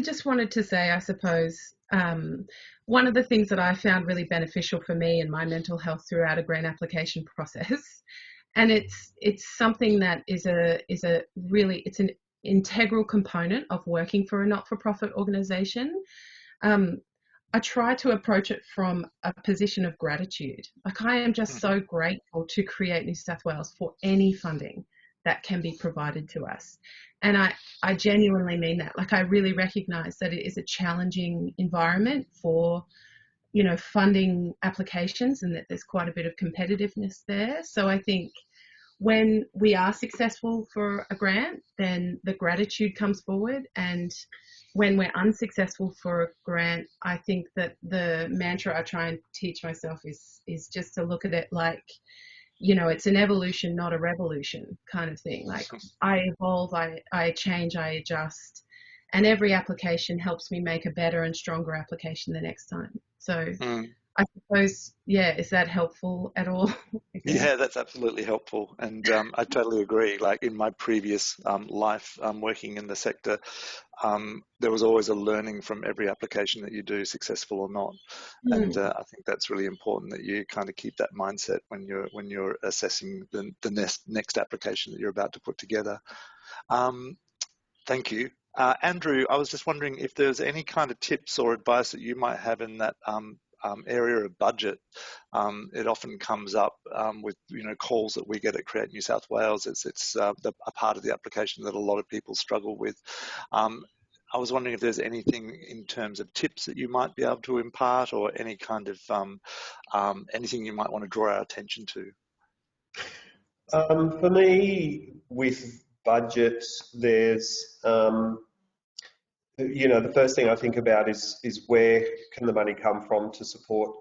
just wanted to say, I suppose, one of the things that I found really beneficial for me and my mental health throughout a grant application process, and it's something that is an integral component of working for a not-for-profit organisation. I try to approach it from a position of gratitude. Like, I am just so grateful to Create New South Wales for any funding that can be provided to us. And I genuinely mean that. Like, I really recognise that it is a challenging environment for, you know, funding applications, and that there's quite a bit of competitiveness there. So I think when we are successful for a grant, then the gratitude comes forward. And when we're unsuccessful for a grant, I think that the mantra I try and teach myself is just to look at it like, you know, it's an evolution, not a revolution kind of thing. Like, I evolve, I change, I adjust, and every application helps me make a better and stronger application the next time. So I suppose, yeah, is that helpful at all? Yeah, that's absolutely helpful. And I totally agree. Like, in my previous life working in the sector, there was always a learning from every application that you do, successful or not. And I think that's really important, that you kind of keep that mindset when you're assessing the next application that you're about to put together. Thank you. Andrew, I was just wondering if there's any kind of tips or advice that you might have in that area of budget. It often comes up with, you know, calls that we get at Create New South Wales. It's a part of the application that a lot of people struggle with. I was wondering if there's anything in terms of tips that you might be able to impart, or any kind of anything you might want to draw our attention to. For me, with budget, there's you know, the first thing I think about is where can the money come from to support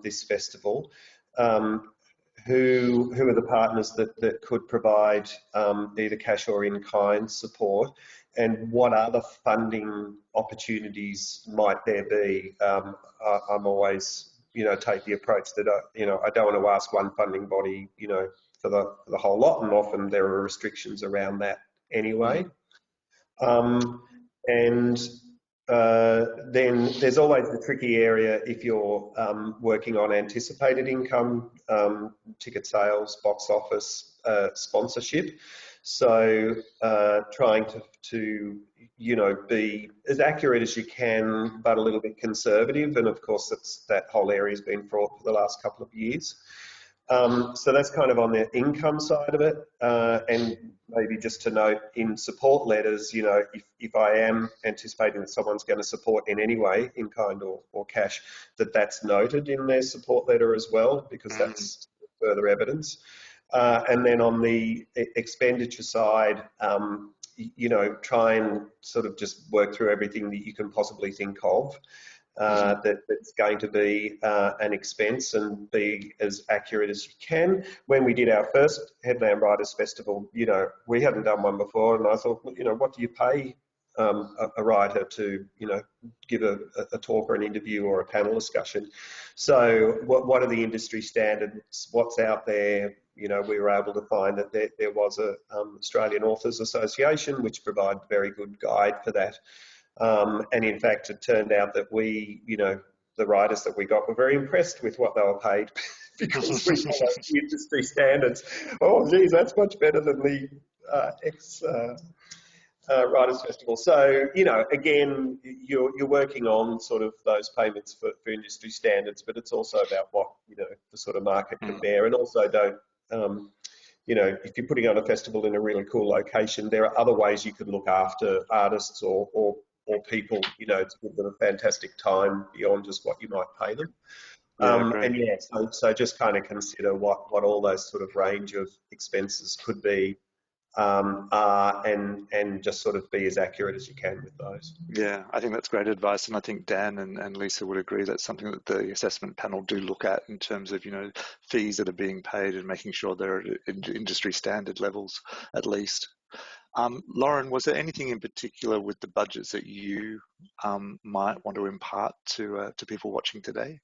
this festival? Who are the partners that could provide either cash or in-kind support, and what other funding opportunities might there be? I'm always, you know, take the approach that I don't want to ask one funding body, you know, for the whole lot, and often there are restrictions around that anyway. And then there's always the tricky area if you're working on anticipated income, ticket sales, box office, sponsorship. So trying to you know, be as accurate as you can, but a little bit conservative. And of course, that whole area has been fraught for the last couple of years. So that's kind of on the income side of it. And maybe just to note, in support letters, you know, if I am anticipating that someone's going to support in any way, in kind or cash, that's noted in their support letter as well, because that's further evidence. And then on the expenditure side, you know, try and sort of just work through everything that you can possibly think of. That's going to be an expense, and be as accurate as you can. When we did our first Headland Writers Festival, you know, we hadn't done one before, and I thought, well, you know, what do you pay a writer to, you know, give a talk or an interview or a panel discussion? So what are the industry standards? What's out there? You know, we were able to find that there was a Australian Authors Association, which provided a very good guide for that. And in fact, it turned out that we, you know, the writers that we got were very impressed with what they were paid because we followed the industry standards. Oh, geez, that's much better than the Writers Festival. So, you know, again, you're working on sort of those payments for industry standards, but it's also about what, you know, the sort of market can bear. And also don't, you know, if you're putting on a festival in a really cool location, there are other ways you could look after artists or or people, you know, to give them a fantastic time beyond just what you might pay them. Great. And yeah, so just kind of consider what all those sort of range of expenses could be, and just sort of be as accurate as you can with those. Yeah, I think that's great advice, and I think Dan and Lisa would agree that's something that the assessment panel do look at in terms of, you know, fees that are being paid and making sure they're at industry standard levels at least. Lauren, was there anything in particular with the budgets that you might want to impart to people watching today?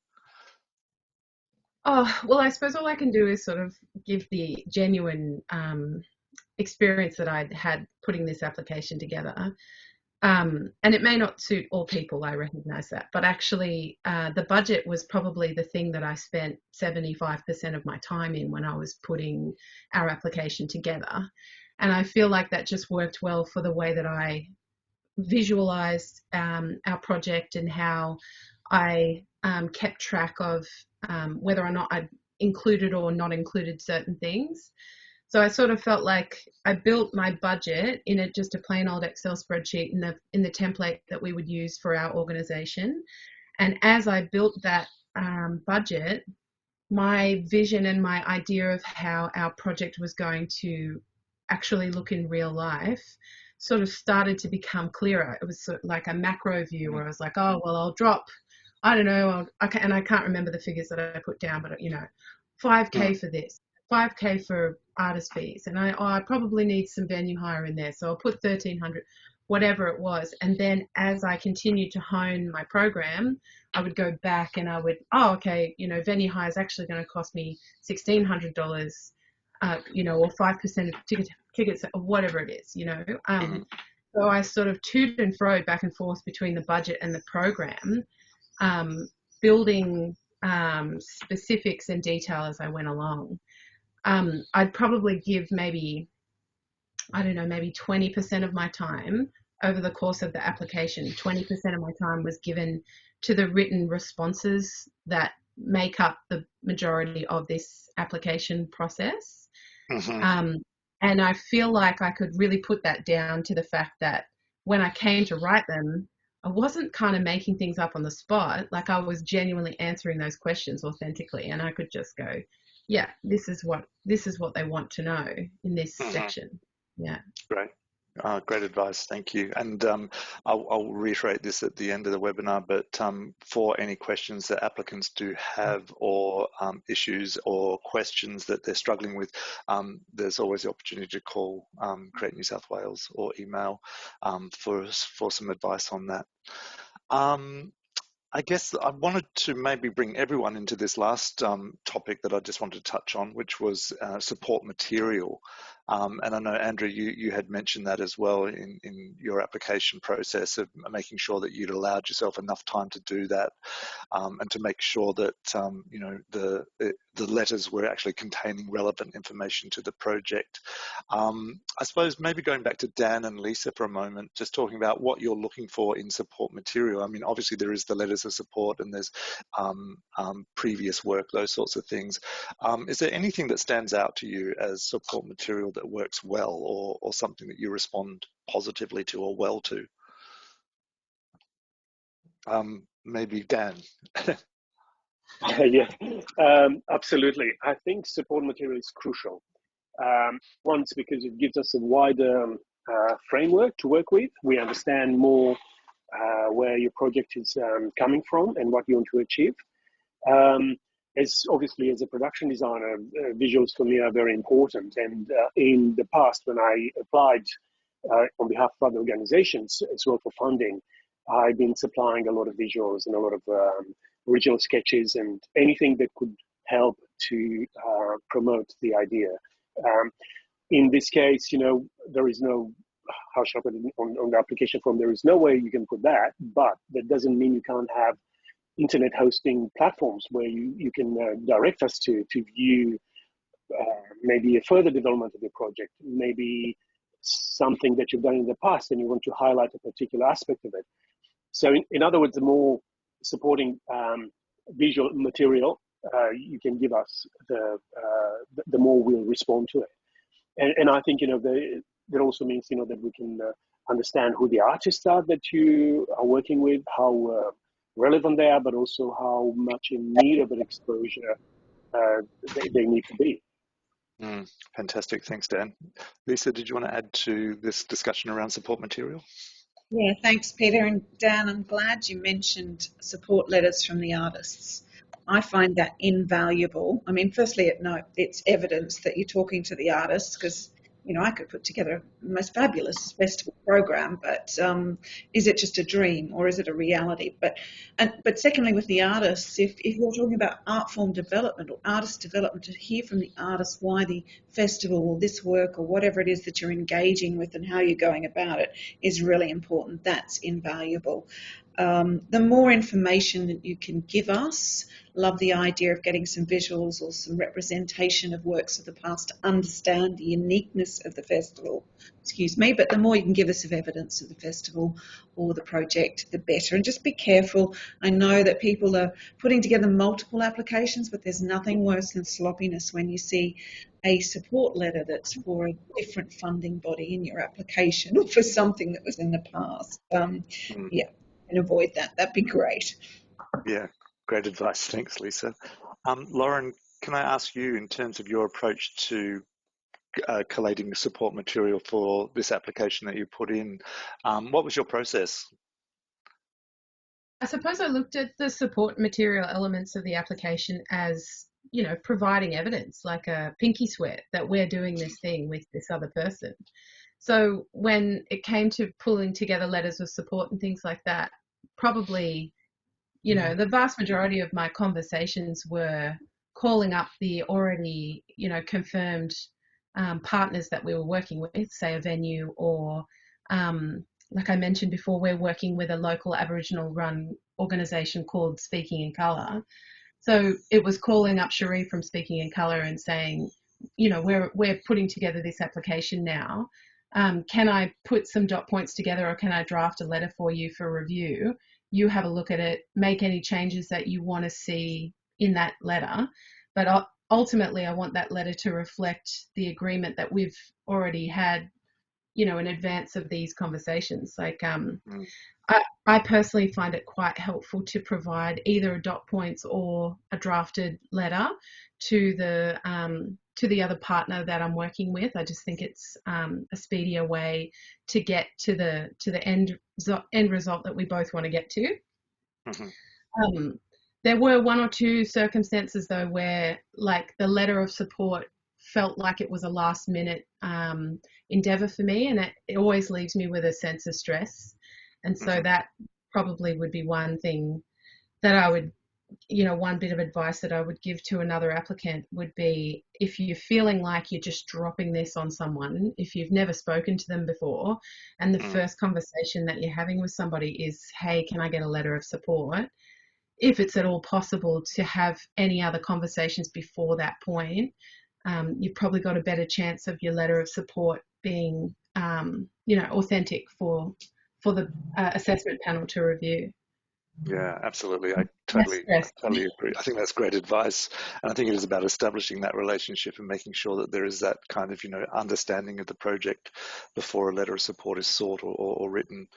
Oh, well, I suppose all I can do is sort of give the genuine experience that I'd had putting this application together. And it may not suit all people, I recognise that, but actually the budget was probably the thing that I spent 75% of my time in when I was putting our application together. And I feel like that just worked well for the way that I visualised our project and how I kept track of whether or not I'd included or not included certain things. So I sort of felt like I built my budget in just a plain old Excel spreadsheet in the template that we would use for our organisation. And as I built that budget, my vision and my idea of how our project was going to actually look in real life sort of started to become clearer. It was sort of like a macro view where I was like, oh, well, I'll drop, I don't know, and I can't remember the figures that I put down, but, you know, 5K for this, 5K for artist fees, and I probably need some venue hire in there, so I'll put 1,300, whatever it was. And then as I continued to hone my program, I would go back and I would, oh, okay, you know, venue hire is actually going to cost me $1,600, you know, or 5% of tickets, or whatever it is, you know. So I sort of to and fro back and forth between the budget and the program, building specifics and detail as I went along. I'd probably give maybe 20% of my time over the course of the application. 20% of my time was given to the written responses that make up the majority of this application process. And I feel like I could really put that down to the fact that when I came to write them, I wasn't kind of making things up on the spot. Like, I was genuinely answering those questions authentically, and I could just go, yeah, this is what they want to know in this section. Yeah. Great. Great advice, thank you. And I'll reiterate this at the end of the webinar, but for any questions that applicants do have, or issues or questions that they're struggling with, there's always the opportunity to call Create New South Wales or email for some advice on that. I guess I wanted to maybe bring everyone into this last topic that I just wanted to touch on, which was support material. And I know, Andrew, you had mentioned that as well in your application process, of making sure that you'd allowed yourself enough time to do that, and to make sure that you know, the letters were actually containing relevant information to the project. I suppose maybe going back to Dan and Lisa for a moment, just talking about what you're looking for in support material. I mean, obviously there is the letters of support and there's previous work, those sorts of things. Is there anything that stands out to you as support material that works well, or something that you respond positively to or well to? Maybe Dan. Yeah, absolutely. I think support material is crucial. Once, because it gives us a wider framework to work with. We understand more where your project is coming from and what you want to achieve. As obviously, as a production designer, visuals for me are very important. And in the past, when I applied on behalf of other organizations as well for funding, I've been supplying a lot of visuals and a lot of original sketches and anything that could help to promote the idea. In this case, you know, there is no, how shall I put it, on the application form, there is no way you can put that, but that doesn't mean you can't have internet hosting platforms where you can direct us to view maybe a further development of your project, maybe something that you've done in the past and you want to highlight a particular aspect of it. So in other words, the more supporting visual material you can give us, the more we'll respond to it. And I think, you know, that also means, you know, that we can understand who the artists are that you are working with, how relevant they are, but also how much in need of an exposure they need to be. Fantastic, thanks, Dan. Lisa, did you want to add to this discussion around support material? Yeah, thanks, Peter. And Dan, I'm glad you mentioned support letters from the artists. I find that invaluable. I mean, firstly, it's evidence that you're talking to the artists, because, you know, I could put together the most fabulous festival program, but is it just a dream or is it a reality? But secondly, with the artists, if you're talking about art form development or artist development, to hear from the artists why the festival or this work or whatever it is that you're engaging with and how you're going about it is really important. That's invaluable. The more information that you can give us, love the idea of getting some visuals or some representation of works of the past to understand the uniqueness of the festival, but the more you can give us of evidence of the festival or the project, the better. And just be careful. I know that people are putting together multiple applications, but there's nothing worse than sloppiness when you see a support letter that's for a different funding body in your application or for something that was in the past. Yeah, and avoid that. That'd be great. Yeah, great advice. Thanks, Lisa. Lauren, can I ask you, in terms of your approach to collating the support material for this application that you put in, what was your process? I suppose I looked at the support material elements of the application as, you know, providing evidence, like a pinky swear that we're doing this thing with this other person. So when it came to pulling together letters of support and things like that, probably, you know, the vast majority of my conversations were calling up the already, you know, confirmed partners that we were working with, say a venue, or like I mentioned before, we're working with a local Aboriginal run organisation called Speaking in Colour. So it was calling up Cherie from Speaking in Colour and saying, you know, we're putting together this application now. Can I put some dot points together, or can I draft a letter for you for review? You have a look at it, make any changes that you want to see in that letter. But ultimately, I want that letter to reflect the agreement that we've already had, you know, in advance of these conversations. Like, I personally find it quite helpful to provide either a dot points or a drafted letter to the other partner that I'm working with. I just think it's a speedier way to get to the end result that we both want to get to. There were one or two circumstances though where, like, the letter of support felt like it was a last minute endeavour for me, and it always leaves me with a sense of stress. And so that probably would be one thing that I would, you know, one bit of advice that I would give to another applicant would be, if you're feeling like you're just dropping this on someone, if you've never spoken to them before, and the first conversation that you're having with somebody is, hey, can I get a letter of support? If it's at all possible to have any other conversations before that point, you've probably got a better chance of your letter of support being, you know, authentic for the assessment panel to review. Yeah, absolutely. I totally agree. I think that's great advice. And I think it is about establishing that relationship and making sure that there is that kind of, you know, understanding of the project before a letter of support is sought or written.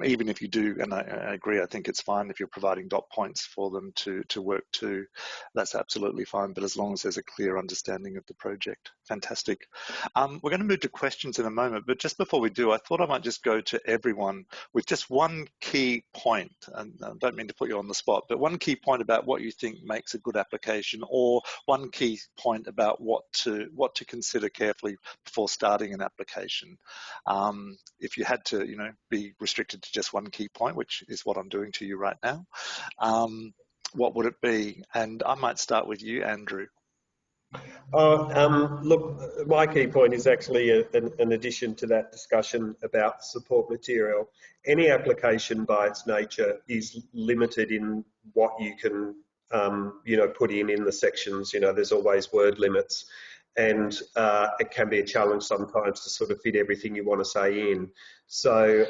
Even if you do, and I agree, I think it's fine if you're providing dot points for them to work to, that's absolutely fine. But as long as there's a clear understanding of the project. Fantastic. We're going to move to questions in a moment, but just before we do, I thought I might just go to everyone with just one key point. And I don't mean to put you on the spot, but one key point about what you think makes a good application, or one key point about what to consider carefully before starting an application. If you had to, you know, be restricted to just one key point, which is what I'm doing to you right now, what would it be? And I might start with you, Andrew. Look, my key point is actually an addition to that discussion about support material. Any application by its nature is limited in what you can, you know, put in the sections. You know, there's always word limits, and it can be a challenge sometimes to sort of fit everything you want to say in. So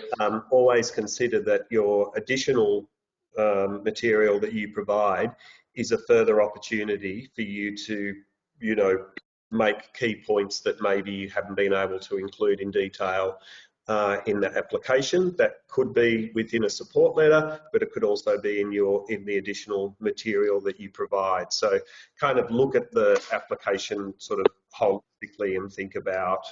always consider that your additional material that you provide is a further opportunity for you to, you know, make key points that maybe you haven't been able to include in detail in the application. That could be within a support letter, but it could also be in the additional material that you provide. So kind of look at the application sort of holistically and think about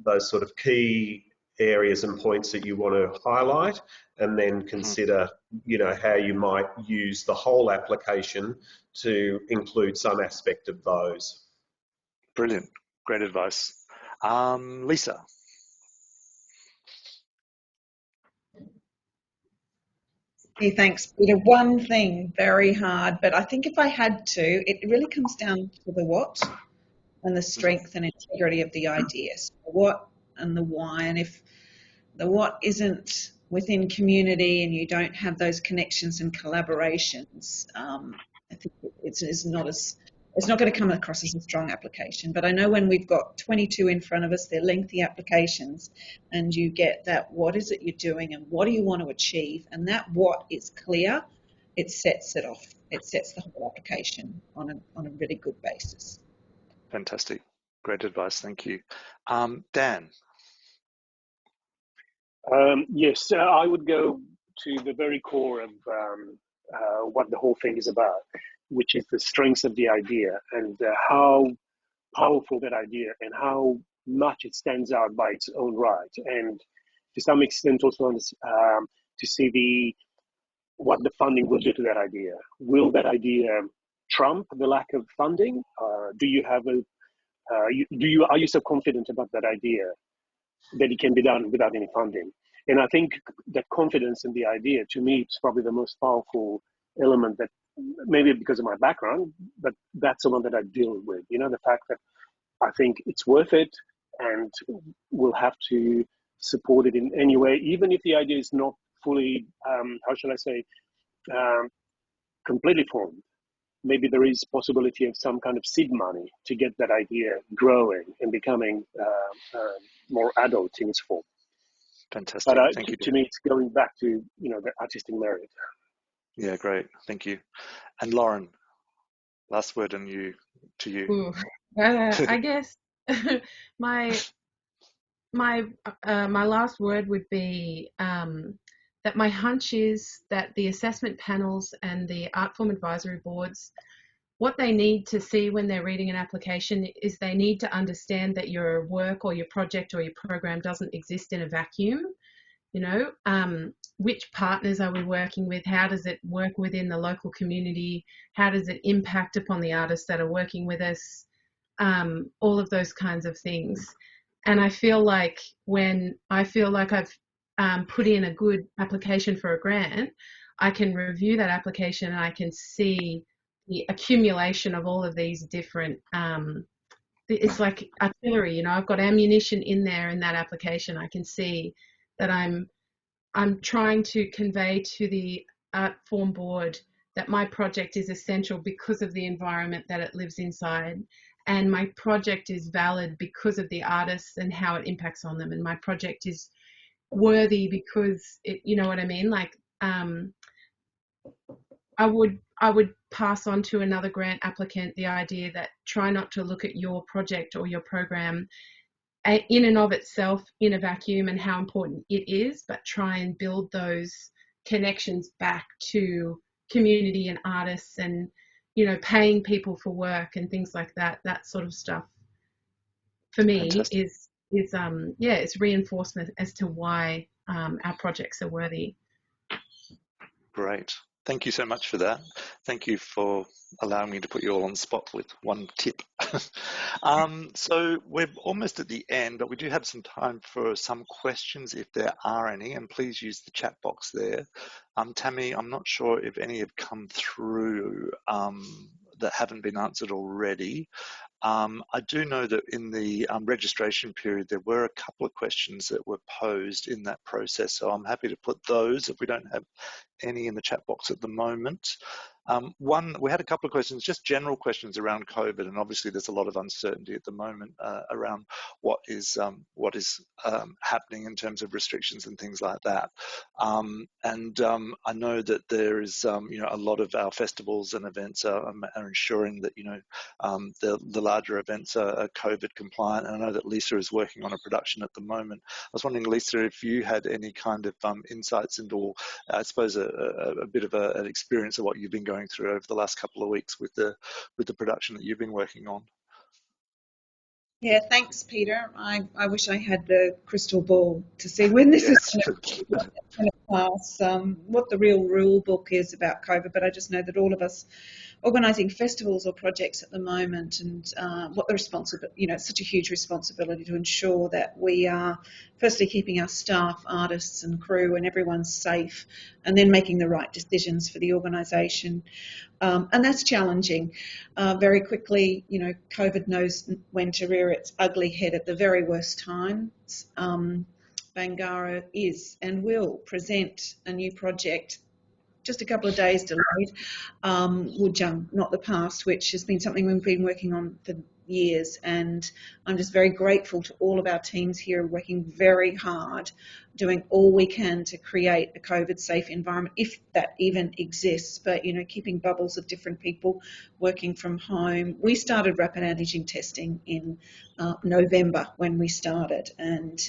those sort of key areas and points that you want to highlight, and then consider, you know, how you might use the whole application to include some aspect of those. Brilliant, great advice. Lisa. Hey, thanks, Peter. One thing, very hard, but I think if I had to, it really comes down to the what and the strength and integrity of the idea. So the what and the why, and if the what isn't within community and you don't have those connections and collaborations, I think it's not going to come across as a strong application. But I know when we've got 22 in front of us, they're lengthy applications, and you get that what is it you're doing and what do you want to achieve, and that what is clear, it sets it off. It sets the whole application on a really good basis. Fantastic, great advice, thank you. Dan. Yes, I would go to the very core of what the whole thing is about, which is the strengths of the idea and how powerful that idea and how much it stands out by its own right. And to some extent also to see what the funding will do to that idea. Will that idea trump the lack of funding? Do you have are you so confident about that idea that it can be done without any funding? And I think that confidence in the idea, to me, is probably the most powerful element, that maybe because of my background, but that's the one that I deal with. You know, the fact that I think it's worth it and we'll have to support it in any way, even if the idea is not fully, how shall I say, completely formed. Maybe there is possibility of some kind of seed money to get that idea growing and becoming more adult in its form. Fantastic. But Thank you. To me, it's going back to, you know, the artistic merit. Yeah, great. Thank you. And Lauren, last word to you. Ooh, I guess my last word would be that my hunch is that the assessment panels and the Artform advisory boards, what they need to see when they're reading an application is they need to understand that your work or your project or your program doesn't exist in a vacuum. You know, which partners are we working with? How does it work within the local community? How does it impact upon the artists that are working with us? All of those kinds of things. And I feel like when I feel like I've put in a good application for a grant, I can review that application and I can see the accumulation of all of these different, it's like artillery, you know, I've got ammunition in there in that application. I can see that I'm trying to convey to the Artform board that my project is essential because of the environment that it lives inside, and my project is valid because of the artists and how it impacts on them, and my project is worthy because it, you know what I mean? Like, I would pass on to another grant applicant the idea that try not to look at your project or your program in and of itself in a vacuum and how important it is, but try and build those connections back to community and artists and, you know, paying people for work and things like that. That sort of stuff for me is it's reinforcement as to why our projects are worthy. Great. Thank you so much for that. Thank you for allowing me to put you all on the spot with one tip. So we're almost at the end, but we do have some time for some questions if there are any, and please use the chat box there. Tammy, I'm not sure if any have come through that haven't been answered already. I do know that in the registration period, there were a couple of questions that were posed in that process. So I'm happy to put those if we don't have any in the chat box at the moment. One, we had a couple of questions, just general questions around COVID, and obviously there's a lot of uncertainty at the moment around what is happening in terms of restrictions and things like that. I know that there is, a lot of our festivals and events are ensuring that, the larger events are COVID compliant. And I know that Lisa is working on a production at the moment. I was wondering, Lisa, if you had any kind of insights into, I suppose, a bit of an experience of what you've been going through over the last couple of weeks with the production that you've been working on. Yeah, thanks, Peter. I wish I had the crystal ball to see when this is going to pass, what the real rule book is about COVID, but I just know that all of us organising festivals or projects at the moment, and what the responsibility, it's such a huge responsibility to ensure that we are firstly keeping our staff, artists and crew and everyone safe, and then making the right decisions for the organisation. And that's challenging. Very quickly, COVID knows when to rear its ugly head at the very worst times. Bangarra is and will present a new project, just a couple of days delayed, Woodjung, Not the Past, which has been something we've been working on for years. And I'm just very grateful to all of our teams here working very hard, doing all we can to create a COVID-safe environment, if that even exists. But, keeping bubbles of different people working from home. We started rapid antigen testing in November when we started. And,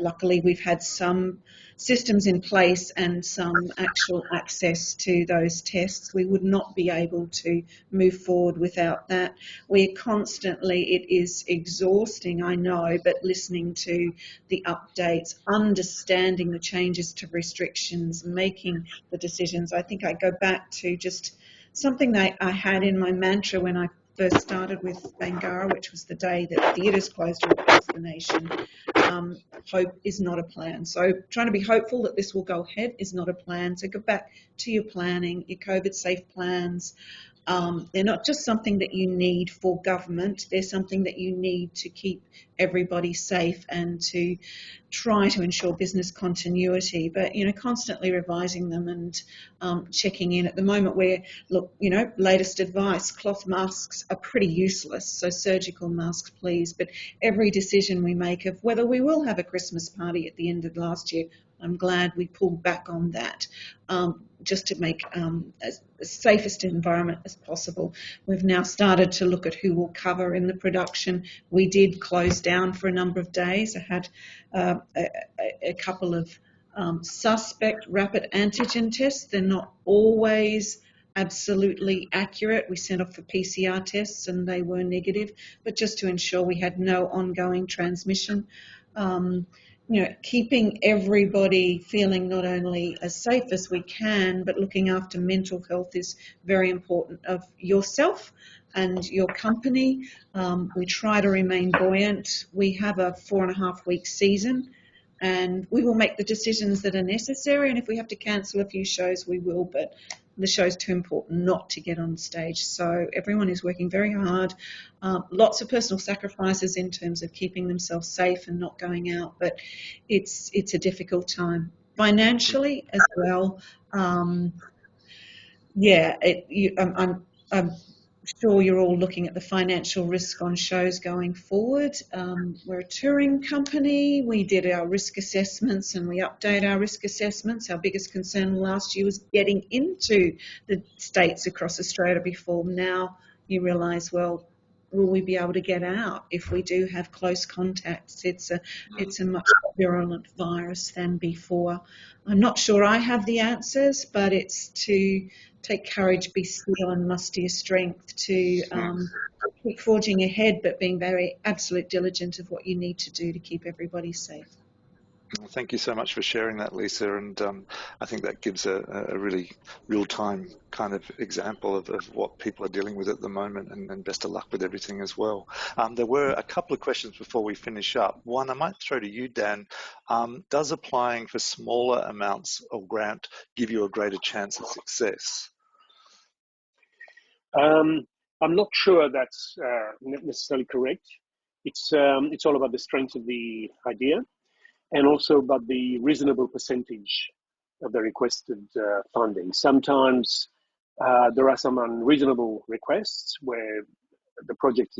luckily we've had some systems in place and some actual access to those tests. We would not be able to move forward without that. We're constantly, it is exhausting, I know, but listening to the updates, understanding the changes to restrictions, making the decisions. I think I go back to just something that I had in my mantra when I first started with Bangarra, which was the day that theatres closed across the nation. Hope is not a plan. So trying to be hopeful that this will go ahead is not a plan. So go back to your planning, your COVID-safe plans. They're not just something that you need for government, they're something that you need to keep everybody safe and to try to ensure business continuity, but constantly revising them and checking in. At the moment where, look, latest advice, cloth masks are pretty useless, so surgical masks please, but every decision we make of whether we will have a Christmas party at the end of last year, I'm glad we pulled back on that, just to make as safest environment as possible. We've now started to look at who will cover in the production. We did close down for a number of days. I had a couple of suspect rapid antigen tests. They're not always absolutely accurate. We sent off for PCR tests and they were negative, but just to ensure we had no ongoing transmission. Keeping everybody feeling not only as safe as we can, but looking after mental health is very important of yourself and your company. We try to remain buoyant. We have a 4.5-week season and we will make the decisions that are necessary. And if we have to cancel a few shows, we will, but the show's too important not to get on stage. So everyone is working very hard. Lots of personal sacrifices in terms of keeping themselves safe and not going out, but it's a difficult time. Financially as well, I'm sure you're all looking at the financial risk on shows going forward. We're a touring company. We did our risk assessments and we update our risk assessments. Our biggest concern last year was getting into the states across Australia before. Now you realise, well, will we be able to get out if we do have close contacts? It's a much more virulent virus than before. I'm not sure I have the answers, but it's to take courage, be still and muster your strength to keep forging ahead, but being very absolute diligent of what you need to do to keep everybody safe. Well, thank you so much for sharing that, Lisa, and I think that gives a really real-time kind of example of what people are dealing with at the moment, and best of luck with everything as well. There were a couple of questions before we finish up. One I might throw to you, Dan. Does applying for smaller amounts of grant give you a greater chance of success? I'm not sure that's necessarily correct. It's all about the strength of the idea and also about the reasonable percentage of the requested funding. Sometimes There are some unreasonable requests where the project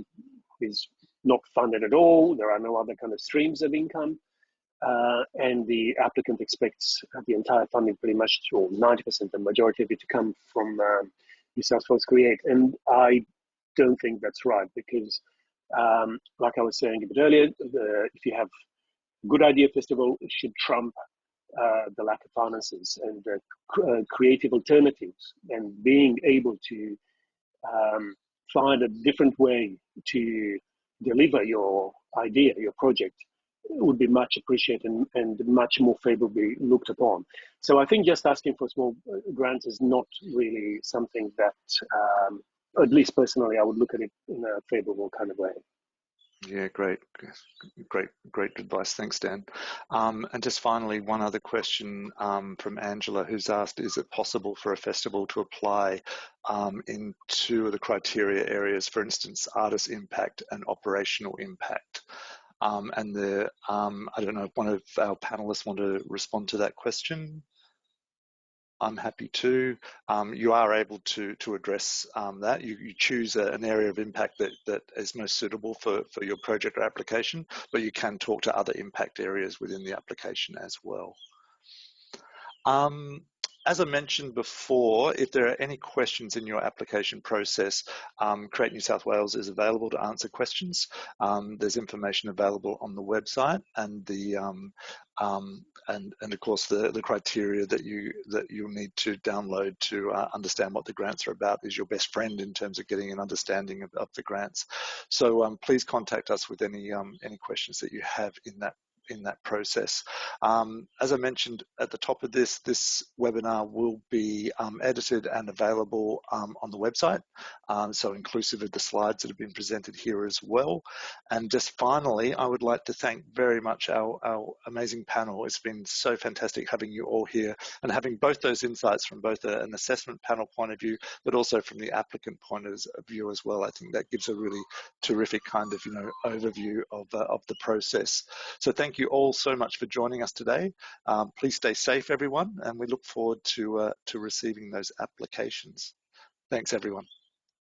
is not funded at all. There are no other kind of streams of income. And the applicant expects the entire funding pretty much, or 90%, the majority of it, to come from New South Wales Create. And I don't think that's right, because like I was saying a bit earlier, if you have a good idea festival, it should trump the lack of finances and creative alternatives, and being able to find a different way to deliver your idea, your project, would be much appreciated and much more favorably looked upon. So I think just asking for small grants is not really something that, at least personally, I would look at it in a favorable kind of way. Yeah, great advice. Thanks, Dan. And just finally, one other question from Angela, who's asked, is it possible for a festival to apply in two of the criteria areas, for instance, artist impact and operational impact? And I don't know if one of our panelists want to respond to that question. I'm happy to. You are able to address that. You choose an area of impact that is most suitable for your project or application, but you can talk to other impact areas within the application as well. As I mentioned before, if there are any questions in your application process, Create New South Wales is available to answer questions. There's information available on the website, and and of course the criteria that you'll need to download to understand what the grants are about is your best friend in terms of getting an understanding of the grants. So please contact us with any questions that you have in that process. As I mentioned at the top of this webinar will be edited and available on the website, so inclusive of the slides that have been presented here as well. And just finally, I would like to thank very much our amazing panel. It's been so fantastic having you all here and having both those insights from both an assessment panel point of view, but also from the applicant point of view as well. I think that gives a really terrific kind of overview of the process. So thank you all so much for joining us today. Please stay safe, everyone, and we look forward to receiving those applications. Thanks, everyone.